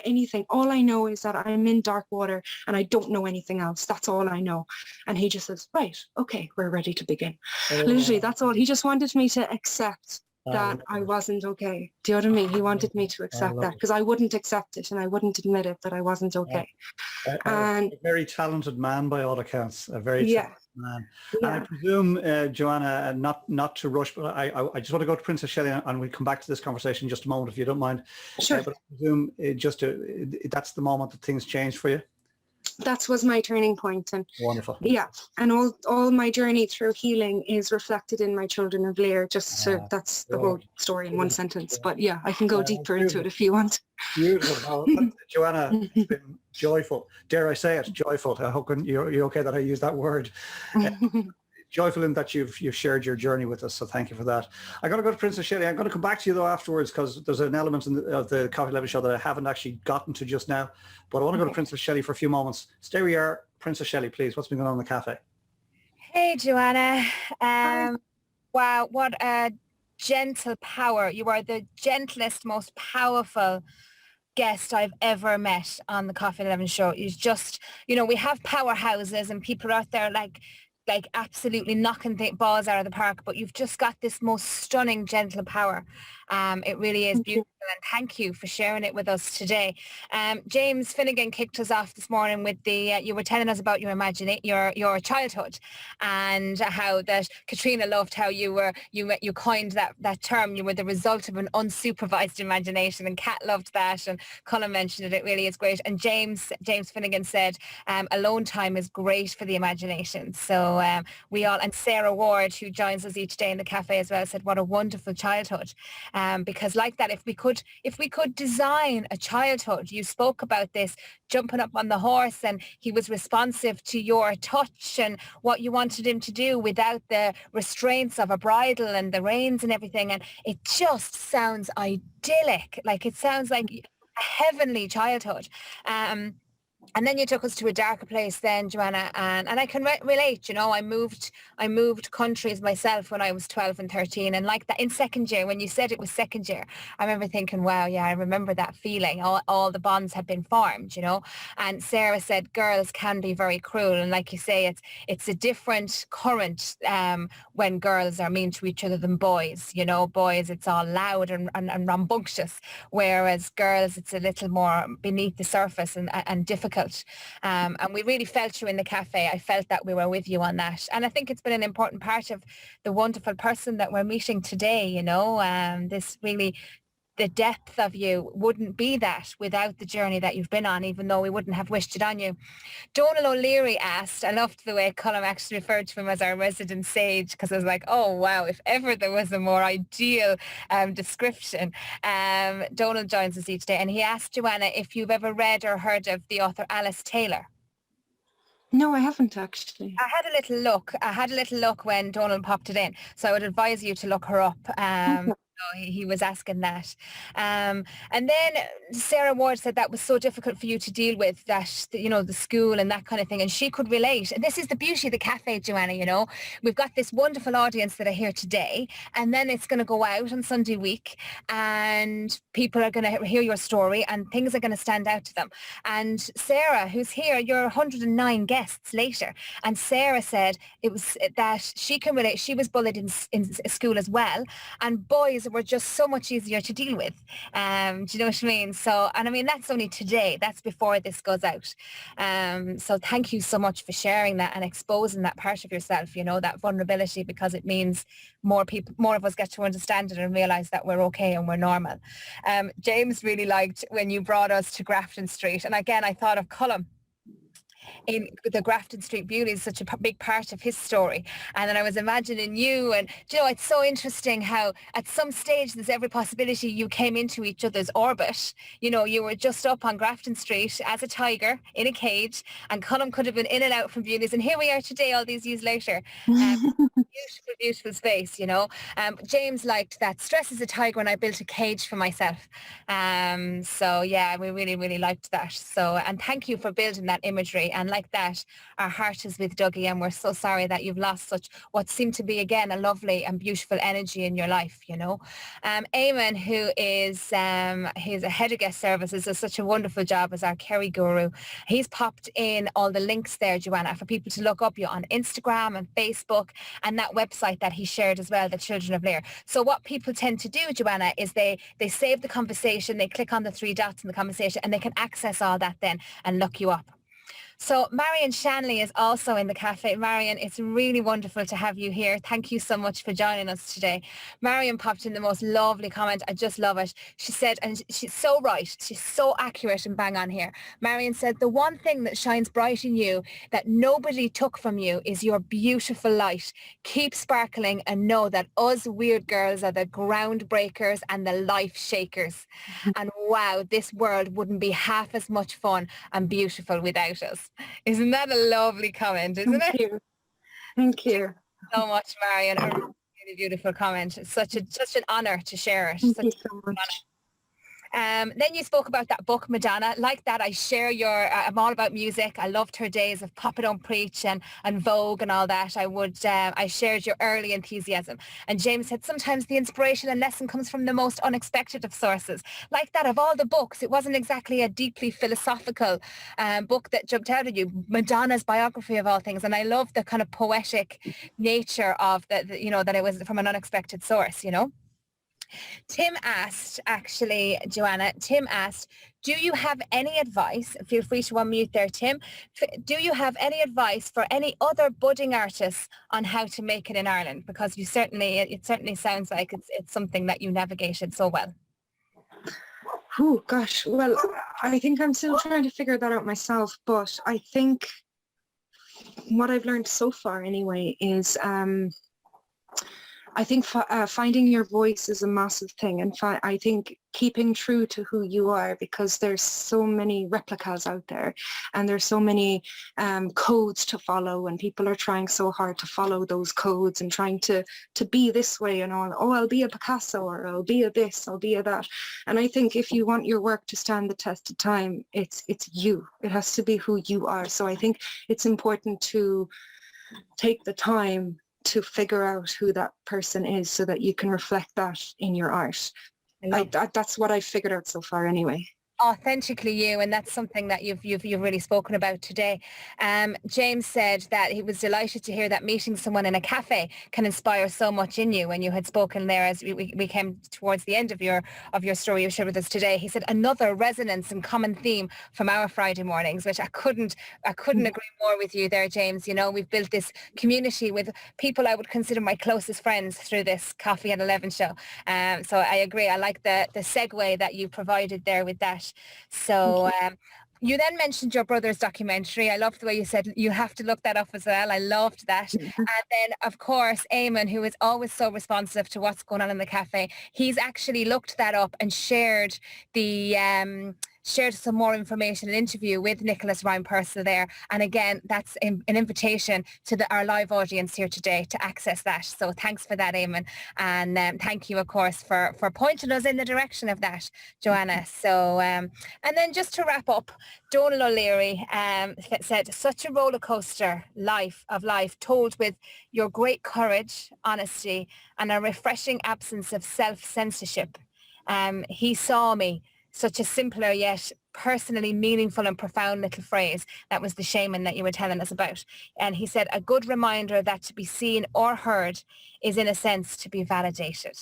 anything. All I know is that I'm in dark water and I don't know anything else. That's all I know. And he just says, right, okay, we're ready to begin. Literally, that's all. He just wanted me to accept that I wasn't okay. Do you know what I mean? He wanted me to accept that because I wouldn't accept it and I wouldn't admit it that I wasn't okay. And a very talented man by all accounts, a very talented man. Yeah. And I presume, Joanna, not to rush, but I just want to go to Princess Shelley and we'll come back to this conversation in just a moment if you don't mind. Sure. But I presume that's the moment that things changed for you? That was my turning point. And wonderful. Yeah, and all my journey through healing is reflected in my Children of Lir. That's the whole story in one sentence. But yeah, I can go deeper into it if you want. Beautiful. Oh, Joanna, it's been joyful. Dare I say it, joyful. I hope you're okay that I use that word. Joyful in that you've shared your journey with us, so thank you for that. I got to go to Princess Shelley. I'm going to come back to you though afterwards because there's an element of the Coffee 11 show that I haven't actually gotten to just now, but I want to go to Princess Shelley for a few moments. Stay where you are. Princess Shelley, please. What's been going on in the cafe? Hey, Joanna. Wow, what a gentle power. You are the gentlest, most powerful guest I've ever met on the Coffee 11 show. You just, we have powerhouses and people out there like absolutely knocking balls out of the park, but you've just got this most stunning gentle power. It really is beautiful, and thank you for sharing it with us today. James Finnegan kicked us off this morning with you were telling us about your your childhood, and how that Katrina loved how you coined that term. You were the result of an unsupervised imagination, and Kat loved that, and Colin mentioned it. It really is great. And James Finnegan said alone time is great for the imagination. So we all, and Sarah Ward, who joins us each day in the cafe as well, said what a wonderful childhood. Because like that, if we could design a childhood, you spoke about this, jumping up on the horse, and he was responsive to your touch and what you wanted him to do without the restraints of a bridle and the reins and everything. And it just sounds idyllic. Like it sounds like a heavenly childhood. And then you took us to a darker place then, Joanna, and I can relate, you know, I moved countries myself when I was 12 and 13, and like that in second year, when you said it was second year, I remember thinking, wow, yeah, I remember that feeling. All the bonds had been formed, you know. And Sarah said girls can be very cruel, and like you say, it's a different current when girls are mean to each other than boys, you know. Boys, it's all loud and rambunctious, whereas girls, it's a little more beneath the surface and difficult. And we really felt you in the cafe. I felt that we were with you on that. And I think it's been an important part of the wonderful person that we're meeting today, you know. This really, the depth of you wouldn't be that without the journey that you've been on, even though we wouldn't have wished it on you. Donal O'Leary asked, I loved the way Colm actually referred to him as our resident sage, because I was like, oh wow, if ever there was a more ideal description. Donal joins us each day, and he asked Joanna if you've ever read or heard of the author Alice Taylor. No, I haven't actually. I had a little look when Donal popped it in, so I would advise you to look her up. So he was asking that. And then Sarah Ward said that was so difficult for you to deal with, that, you know, the school and that kind of thing, and she could relate. And this is the beauty of the cafe, Joanna, you know. We've got this wonderful audience that are here today, and then it's going to go out on Sunday week, and people are going to hear your story, and things are going to stand out to them. And Sarah, who's here, you're 109 guests later, and Sarah said it was that she can relate. She was bullied in school as well, and boys were just so much easier to deal with. Do you know what I mean? So, and I mean, that's only today. That's before this goes out. So thank you so much for sharing that and exposing that part of yourself, you know, that vulnerability, because it means more of us get to understand it and realize that we're okay and we're normal. James really liked when you brought us to Grafton Street. And again, I thought of Colm. In the Grafton Street Beauty is such a big part of his story. And then I was imagining you, and you know, it's so interesting how at some stage there's every possibility you came into each other's orbit. You know, you were just up on Grafton Street as a tiger in a cage, and Colm could have been in and out from Beauties, and here we are today all these years later. Beautiful space, you know. James liked that. Stress is a tiger, and I built a cage for myself. So yeah, we really liked that. So, and thank you for building that imagery. And like that, our heart is with Dougie, and we're so sorry that you've lost such what seemed to be, again, a lovely and beautiful energy in your life, you know. Eamon, who is he's a head of guest services, does such a wonderful job as our Kerry guru. He's popped in all the links there, Joanna, for people to look up you on Instagram and Facebook, and that website that he shared as well, the Children of Lir. So what people tend to do, Joanna, is they save the conversation, they click on the 3 dots in the conversation, and they can access all that then and look you up. So Marion Shanley is also in the cafe. Marion, it's really wonderful to have you here. Thank you so much for joining us today. Marion popped in the most lovely comment. I just love it. She said, and she's so right, she's so accurate and bang on here. Marion said, the one thing that shines bright in you that nobody took from you is your beautiful light. Keep sparkling and know that us weird girls are the ground breakers and the life shakers. And wow, this world wouldn't be half as much fun and beautiful without us. Isn't that a lovely comment, isn't Thank it? you. Thank you So much, Marion. A really beautiful comment. It's such an honour to share it. Thank you so much. Then you spoke about that book, Madonna. Like that, I share your, I'm all about music. I loved her days of Papa Don't Preach and Vogue and all that. I shared your early enthusiasm. And James said, sometimes the inspiration and lesson comes from the most unexpected of sources. Like that, of all the books, it wasn't exactly a deeply philosophical book that jumped out at you. Madonna's biography of all things. And I love the kind of poetic nature of the you know, that it was from an unexpected source, you know. Tim asked, actually, Joanna, Tim asked, do you have any advice, feel free to unmute there, Tim, do you have any advice for any other budding artists on how to make it in Ireland? Because it certainly sounds like it's something that you navigated so well. Oh, gosh. Well, I think I'm still trying to figure that out myself, but I think what I've learned so far anyway is I think finding your voice is a massive thing, and I think keeping true to who you are, because there's so many replicas out there, and there's so many codes to follow, and people are trying so hard to follow those codes and trying to be this way and all. Oh, I'll be a Picasso, or I'll be a this, I'll be a that. And I think if you want your work to stand the test of time, it's you. It has to be who you are. So I think it's important to take the time to figure out who that person is, so that you can reflect that in your art. That's what I've figured out so far anyway. Authentically you, and that's something that you've really spoken about today. James said that he was delighted to hear that meeting someone in a cafe can inspire so much in you, and you had spoken there as we came towards the end of your story you shared with us today. He said another resonance and common theme from our Friday mornings, which I couldn't agree more with you there, James. You know, we've built this community with people I would consider my closest friends through this Coffee at 11 show. So I agree. I like the segue that you provided there with that. So you then mentioned your brother's documentary. I loved the way you said you have to look that up as well. I loved that. And then, of course, Eamon, who is always so responsive to what's going on in the cafe, he's actually looked that up and shared some more information, an interview with Nicholas Ryan-Purcell there. And again, that's an invitation to our live audience here today to access that. So thanks for that, Eamon. And thank you, of course, for pointing us in the direction of that, Joanna. So, and then just to wrap up, Donal O'Leary said, such a roller coaster life told with your great courage, honesty, and a refreshing absence of self-censorship. He saw me. Such a simpler yet personally meaningful and profound little phrase. That was the shaman that you were telling us about. And he said, a good reminder that to be seen or heard is in a sense to be validated.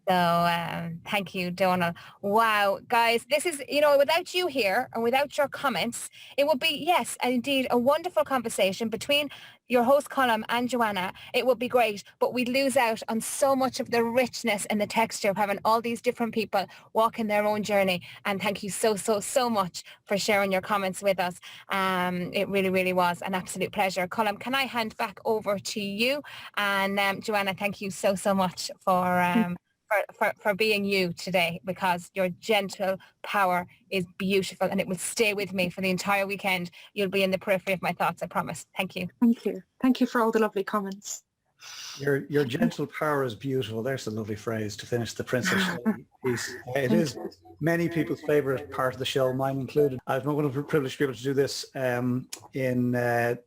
So thank you, Donal. Wow, guys, this is, without you here and without your comments, it would be, yes, indeed, a wonderful conversation between your host Colm and Joanna. It would be great, but we'd lose out on so much of the richness and the texture of having all these different people walking their own journey. And thank you so much for sharing your comments with us. It really, really was an absolute pleasure. Colm, can I hand back over to you? And Joanna, thank you so much for being you today, because your gentle power is beautiful and it will stay with me for the entire weekend. You'll be in the periphery of my thoughts, I promise. Thank you. Thank you. Thank you for all the lovely comments. Your gentle power is beautiful. There's a lovely phrase to finish the Princess Shelley piece. It is many people's favourite part of the show, mine included. I've been one of the privileged people to do this on the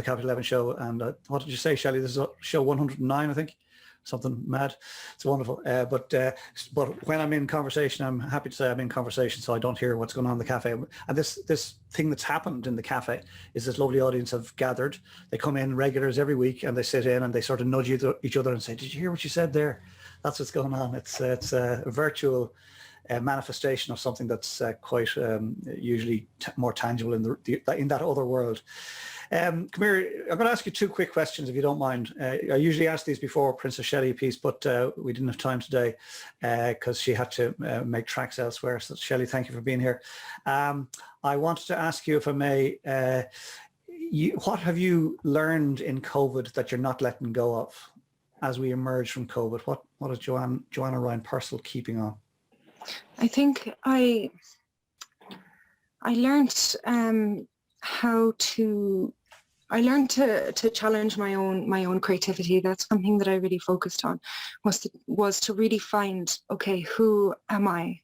Coffee 11 show. And what did you say, Shelley? This is show 109, I think. Something mad. It's wonderful. But when I'm in conversation, I'm happy to say I'm in conversation, so I don't hear what's going on in the cafe. And this thing that's happened in the cafe is this lovely audience have gathered. They come in regulars every week and they sit in and they sort of nudge each other and say, did you hear what you said there? That's what's going on. It's a virtual manifestation of something that's quite usually more tangible in that other world. Come here, I'm going to ask you two quick questions if you don't mind. I usually ask these before Princess Shelley piece, but we didn't have time today because she had to make tracks elsewhere. So Shelley, thank you for being here. I wanted to ask you, if I may, what have you learned in COVID that you're not letting go of as we emerge from COVID? What is Joanna Ryan-Purcell keeping on? I think I learned to challenge my own creativity. That's something that I really focused on, was to really find, okay, who am I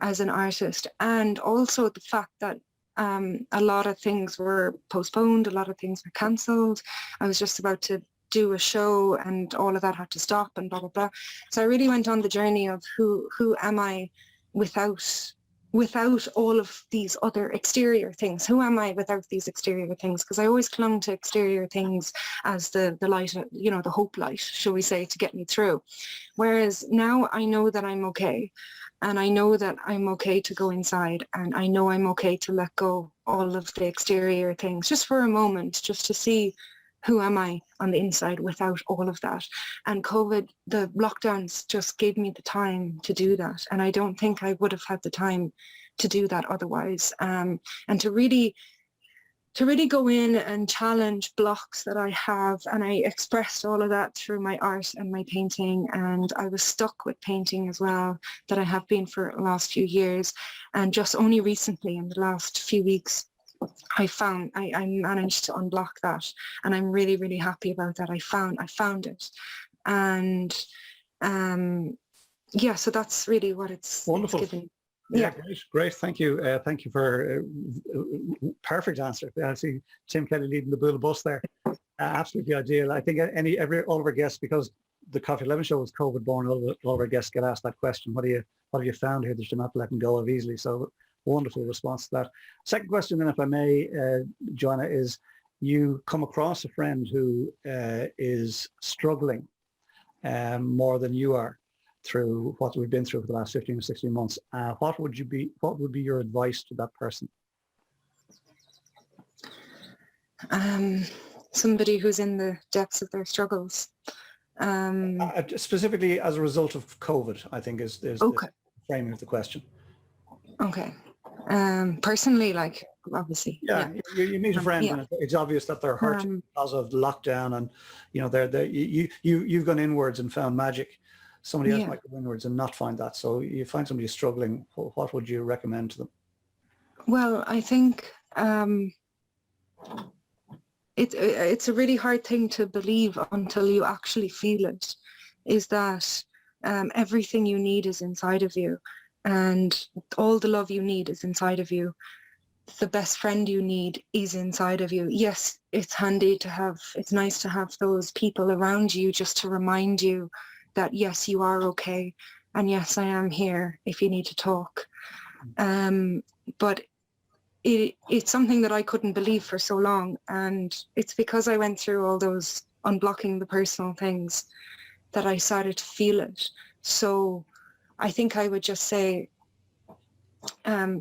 as an artist? And also the fact that a lot of things were postponed, a lot of things were cancelled. I was just about to do a show and all of that had to stop and blah, blah, blah. So I really went on the journey of who am I without all of these other exterior things. Who am I without these exterior things? Because I always clung to exterior things as the light, the hope light, shall we say, to get me through. Whereas now I know that I'm okay. And I know that I'm okay to go inside, and I know I'm okay to let go all of the exterior things just for a moment, just to see who am I on the inside without all of that. And COVID, the lockdowns just gave me the time to do that. And I don't think I would have had the time to do that otherwise. And to really to really go in and challenge blocks that I have. And I expressed all of that through my art and my painting. And I was stuck with painting as well, that I have been for the last few years. And just only recently, in the last few weeks, I managed to unblock that. And I'm really, really happy about that. I found it. And yeah, so that's really what it's given. Yeah, great. Thank you. Thank you for perfect answer. I see Tim Kelly leading the bull bus there. Absolutely ideal. I think all of our guests, because the Coffee 11 show was COVID born, all of our guests get asked that question. What have you found here that you're not letting go of easily? So wonderful response to that. Second question, then, if I may, Joanna, is you come across a friend who is struggling more than you are through what we've been through for the last 15 or 16 months. What would be your advice to that person? Somebody who's in the depths of their struggles. Specifically as a result of COVID, I think is okay. The framing of the question. Okay. Personally, like, obviously. Yeah. You meet a friend and it's obvious that they're hurt because of lockdown, and you've gone inwards and found magic. Somebody else might go inwards and not find that. So you find somebody struggling, what would you recommend to them? Well, I think it's a really hard thing to believe until you actually feel it, is that everything you need is inside of you, and all the love you need is inside of you. The best friend you need is inside of you. Yes, it's nice to have those people around you just to remind you that yes, you are okay, and yes, I am here if you need to talk. But it's something that I couldn't believe for so long, and it's because I went through all those unblocking the personal things that I started to feel it. So I think I would just say,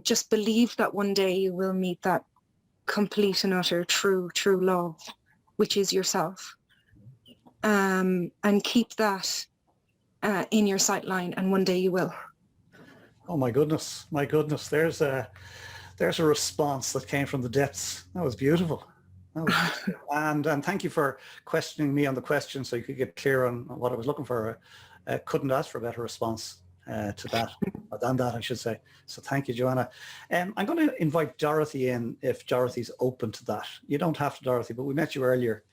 just believe that one day you will meet that complete and utter true love, which is yourself, and keep that in your sight line, and one day you will. Oh my goodness. There's a response that came from the depths. That was beautiful. And thank you for questioning me on the question so you could get clear on what I was looking for. I couldn't ask for a better response to that, or than that, I should say. So thank you, Joanna. I'm going to invite Dorothy in if Dorothy's open to that. You don't have to, Dorothy, but we met you earlier,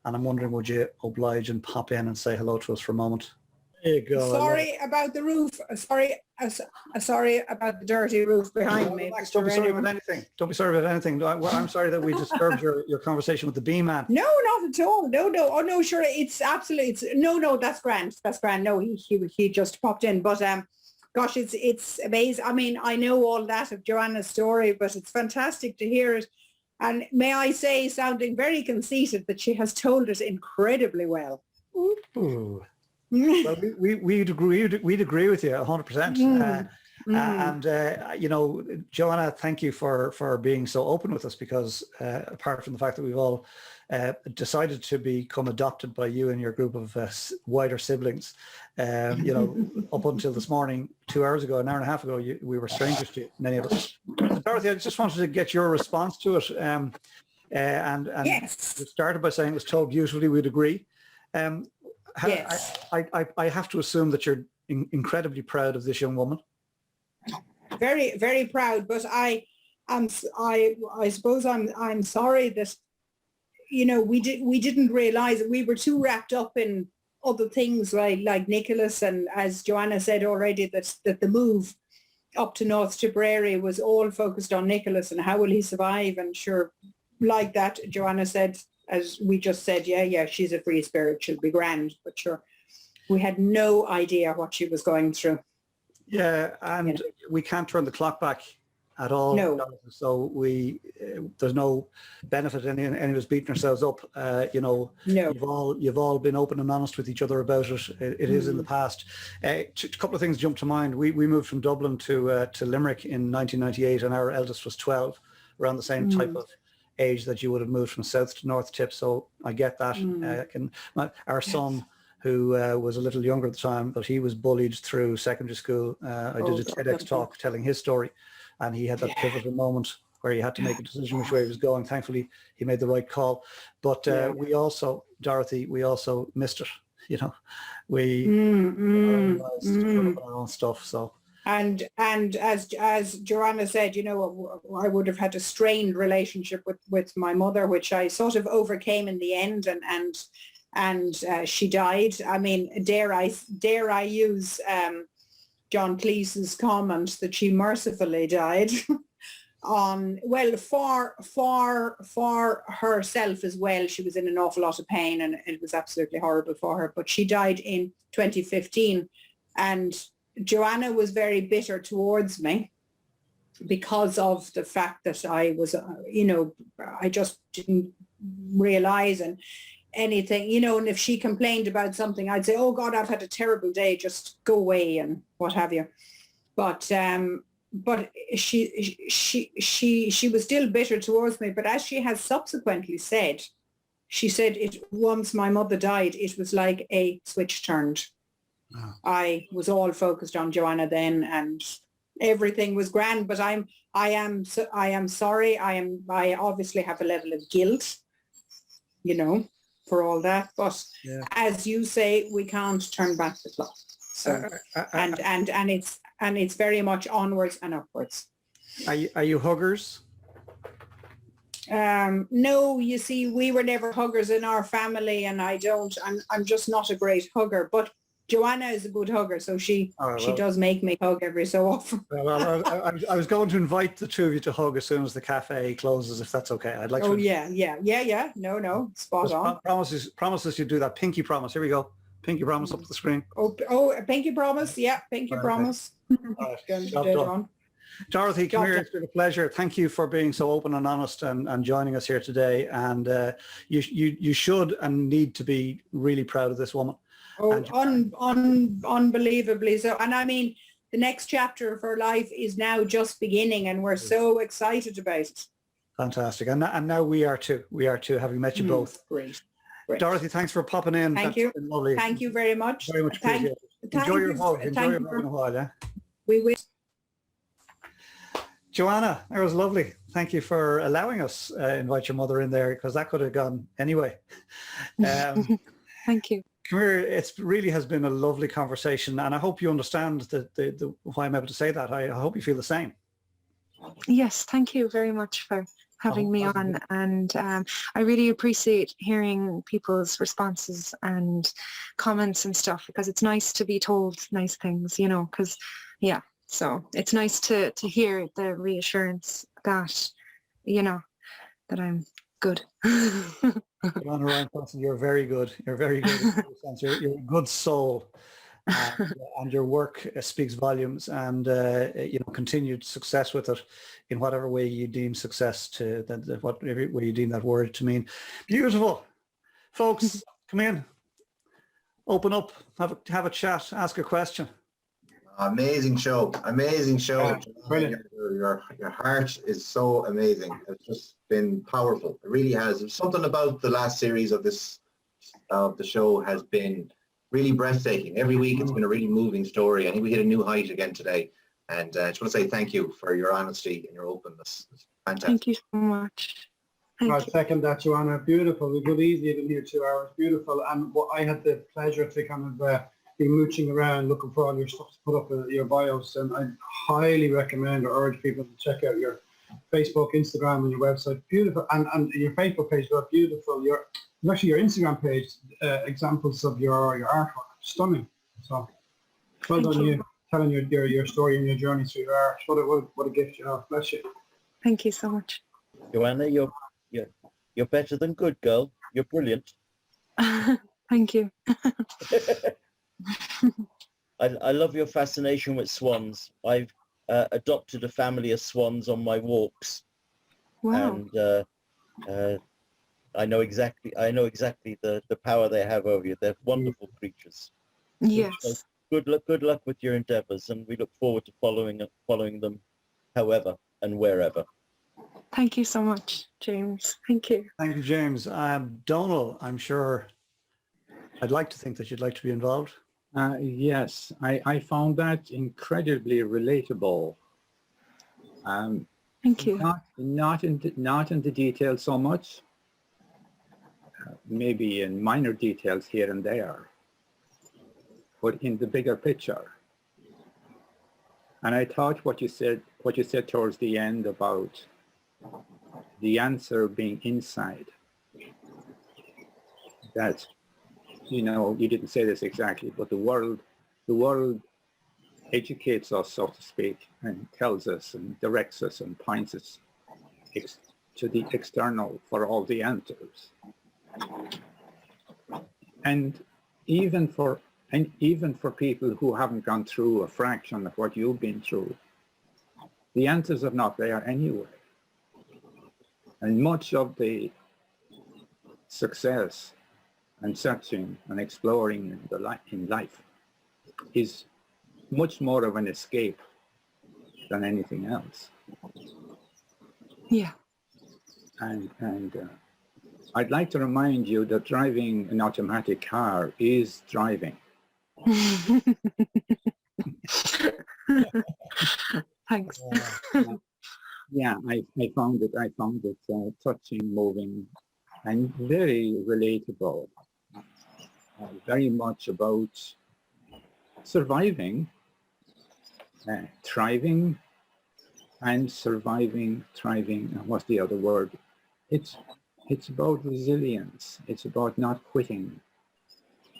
and I'm wondering, would you oblige and pop in and say hello to us for a moment? There you go. Sorry about the roof. Sorry about the dirty roof behind me. Don't be sorry about anything. Don't be sorry about anything. I'm sorry that we disturbed your conversation with the bee man. No, not at all. No. Oh no, sure. It's absolutely. No. That's grand. That's grand. No, he just popped in. But gosh, it's amazing. I mean, I know all that of Joanna's story, but it's fantastic to hear it. And may I say, sounding very conceited, that she has told it incredibly well. Ooh. Well, we'd agree with you 100%. And Joanna, thank you for being so open with us, because apart from the fact that we've all decided to become adopted by you and your group of wider siblings, up until this morning, 2 hours ago, an hour and a half ago, we were strangers to many of us. Dorothy, I just wanted to get your response to it. And yes. It started by saying it was told beautifully, we'd agree. Yes. I have to assume that you're incredibly proud of this young woman. Very, very proud. But I suppose I'm sorry that we didn't realise that we were too wrapped up in other things like Nicholas, and as Joanna said already, that the move up to North Tipperary was all focused on Nicholas and how will he survive. And sure, like that, Joanna said, as we just said, yeah, she's a free spirit, she'll be grand. But sure, we had no idea what she was going through. Yeah, and we can't turn the clock back at all. No. So there's no benefit in any of us beating ourselves up. No. You've all been open and honest with each other about it. It is in the past. A couple of things jump to mind. We moved from Dublin to Limerick in 1998, and our eldest was 12, around the same type of age that you would have moved from south to north tip. So I get that. Our son, who was a little younger at the time, but he was bullied through secondary school. I did a TEDx talk telling his story, and he had that pivotal moment where he had to make a decision which way he was going. Thankfully, he made the right call. But we also, Dorothy, we also missed it. You know, we realized to put up our own stuff. So. And as Joanna said, you know, I would have had a strained relationship with my mother, which I sort of overcame in the end, and she died. I mean, dare I use John Cleese's comment that she mercifully died on, well, for herself as well. She was in an awful lot of pain, and it was absolutely horrible for her. But she died in 2015, and Joanna was very bitter towards me because of the fact that I was, you know, I just didn't realize and anything, you know, and if she complained about something, I'd say, oh God, I've had a terrible day, just go away and what have you. But she was still bitter towards me. But as she has subsequently said, she said, once my mother died, it was like a switch turned. Wow. I was all focused on Joanna then, and everything was grand. But I am sorry. I obviously have a level of guilt, you know, for all that. But as you say, we can't turn back the clock. So and it's very much onwards and upwards. Are you huggers? No, you see, we were never huggers in our family, and I'm just not a great hugger. But Joanna is a good hugger, so she does make me hug every so often. Well, I was going to invite the two of you to hug as soon as the cafe closes, if that's okay. I'd like to. Oh yeah. No, spot on. Promises you do that. Pinky promise. Here we go. Pinky promise up the screen. Oh, a pinky promise. Yeah, pinky promise. All right. Dorothy, come here. It's been a pleasure. Thank you for being so open and honest and joining us here today. And you should and need to be really proud of this woman. Oh, unbelievably so. And I mean, the next chapter of her life is now just beginning, and we're so excited about it. Fantastic. And now we are too. We are too, having met you both. Great. Dorothy, thanks for popping in. Thank you. Been lovely. Thank you very much. Very much appreciated. Enjoy your hug. Enjoy your hug in a while, yeah? We will. Joanna, that was lovely. Thank you for allowing us invite your mother in there, because that could have gone anyway. Thank you. Come here. It really has been a lovely conversation, and I hope you understand the why I'm able to say that. I hope you feel the same. Yes, thank you very much for having me on, and I really appreciate hearing people's responses and comments and stuff, because it's nice to be told nice things, you know, because so it's nice to hear the reassurance that, you know, that I'm good. Joanna Ryan-Purcell, you're very good. You're very good. You're a good soul, and your work speaks volumes. And you know, continued success with it in whatever way you deem success to whatever way you deem that word to mean. Beautiful, folks. Come in, open up, have a chat, ask a question. Amazing show. Brilliant. Your heart is so amazing. It's just been powerful. It really has. There's something about the last series of the show has been really breathtaking. Every week it's been a really moving story. I think we hit a new height again today. And I just want to say thank you for your honesty and your openness. It's fantastic. Thank you so much. I second that, Joanna. Beautiful. We could easily have been here 2 hours. Beautiful. And I had the pleasure to kind of be mooching around looking for all your stuff to put up in your bios, and I highly recommend or urge people to check out your Facebook, Instagram, and your website. Beautiful, and your Facebook page, but beautiful. Your Instagram page, examples of your artwork, stunning. So well done you, telling your story and your journey through your art. What a gift you have. Bless you. Thank you so much. Joanna, you're better than good, girl. You're brilliant. Thank you. I love your fascination with swans. I've adopted a family of swans on my walks. Wow. And I know exactly the power they have over you. They're wonderful creatures. Yes. So good luck with your endeavors, and we look forward to following them however and wherever. Thank you so much, James. Thank you. Thank you, James. Donal, I'm sure I'd like to think that you'd like to be involved. Yes, I found that incredibly relatable. Thank you. Not in the details so much, maybe in minor details here and there, but in the bigger picture. And I thought what you said towards the end about the answer being inside, that, you know, you didn't say this exactly, but the world educates us, so to speak, and tells us and directs us and points us to the external for all the answers. And even for people who haven't gone through a fraction of what you've been through, the answers are not there anyway. And much of the success and searching and exploring in life is much more of an escape than anything else. Yeah. And I'd like to remind you that driving an automatic car is driving. Thanks. Yeah, I found it touching, moving, and very relatable. Very much about surviving, thriving, and surviving, thriving. And what's the other word? It's about resilience. It's about not quitting.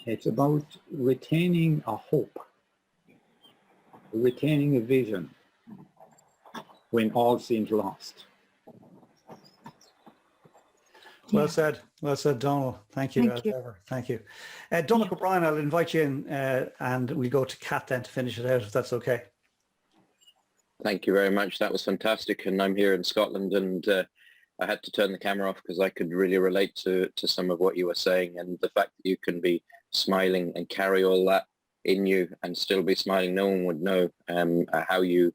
It's about retaining a hope, retaining a vision when all seems lost. Well said, Donald. Thank you, Thank you. ever. Thank you. Donald O'Brien, I'll invite you in and we'll go to Kat then to finish it out, if that's okay. Thank you very much. That was fantastic. And I'm here in Scotland, and I had to turn the camera off because I could really relate to some of what you were saying, and the fact that you can be smiling and carry all that in you and still be smiling. No one would know how you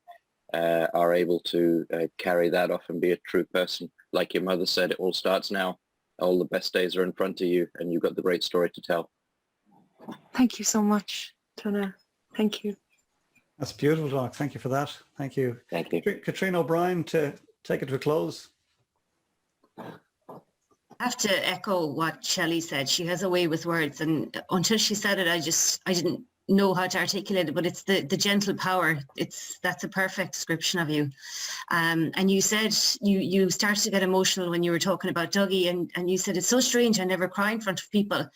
are able to carry that off and be a true person. Like your mother said, it all starts now. All the best days are in front of you, and you've got the great story to tell. Thank you so much, Donna. Thank you. That's beautiful, Doc. Thank you for that. Thank you. Thank you. Katrina O'Brien, to take it to a close. I have to echo what Shelley said. She has a way with words, and until she said it, I didn't know how to articulate it, but it's the gentle power. That's a perfect description of you. And you said you started to get emotional when you were talking about Dougie, and you said it's so strange, I never cry in front of people,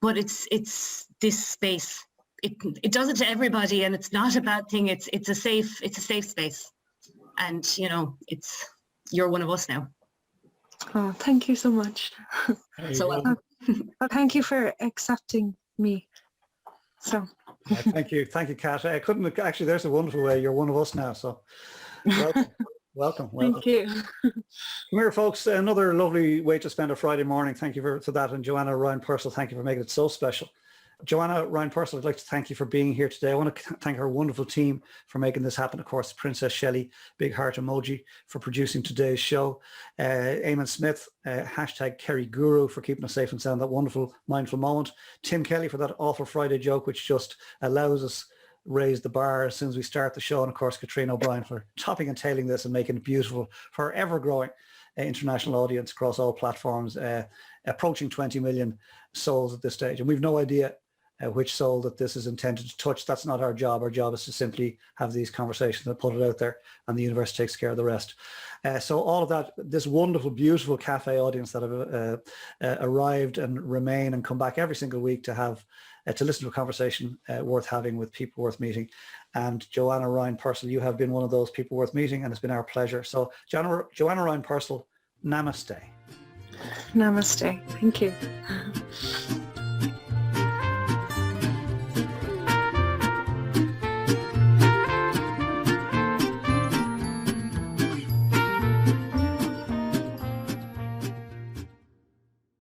but it's this space. It does it to everybody, and it's not a bad thing. It's a safe space, and you know, you're one of us now. Oh, thank you so much. So well, thank you for accepting me. So thank you, Kat. I couldn't actually. There's a wonderful way. You're one of us now. So welcome. Thank you. Come here, folks. Another lovely way to spend a Friday morning. Thank you for that. And Joanna Ryan-Purcell, thank you for making it so special. Joanna Ryan-Purcell, I'd like to thank you for being here today. I want to thank our wonderful team for making this happen. Of course, Princess Shelley, big heart emoji, for producing today's show. Eamon Smith, hashtag Kerry Guru, for keeping us safe and sound, that wonderful mindful moment. Tim Kelly for that awful Friday joke, which just allows us raise the bar as soon as we start the show. And of course, Katrina O'Brien for topping and tailing this and making it beautiful for our ever-growing international audience across all platforms, approaching 20 million souls at this stage. And we've no idea which soul that this is intended to touch. That's not our job. Our job is to simply have these conversations and put it out there, and the universe takes care of the rest. So all of that, this wonderful, beautiful cafe audience that have arrived and remain and come back every single week to have to listen to a conversation worth having with people worth meeting. And Joanna Ryan-Purcell, you have been one of those people worth meeting, and it's been our pleasure. So Joanna Ryan-Purcell, namaste. Namaste. Thank you.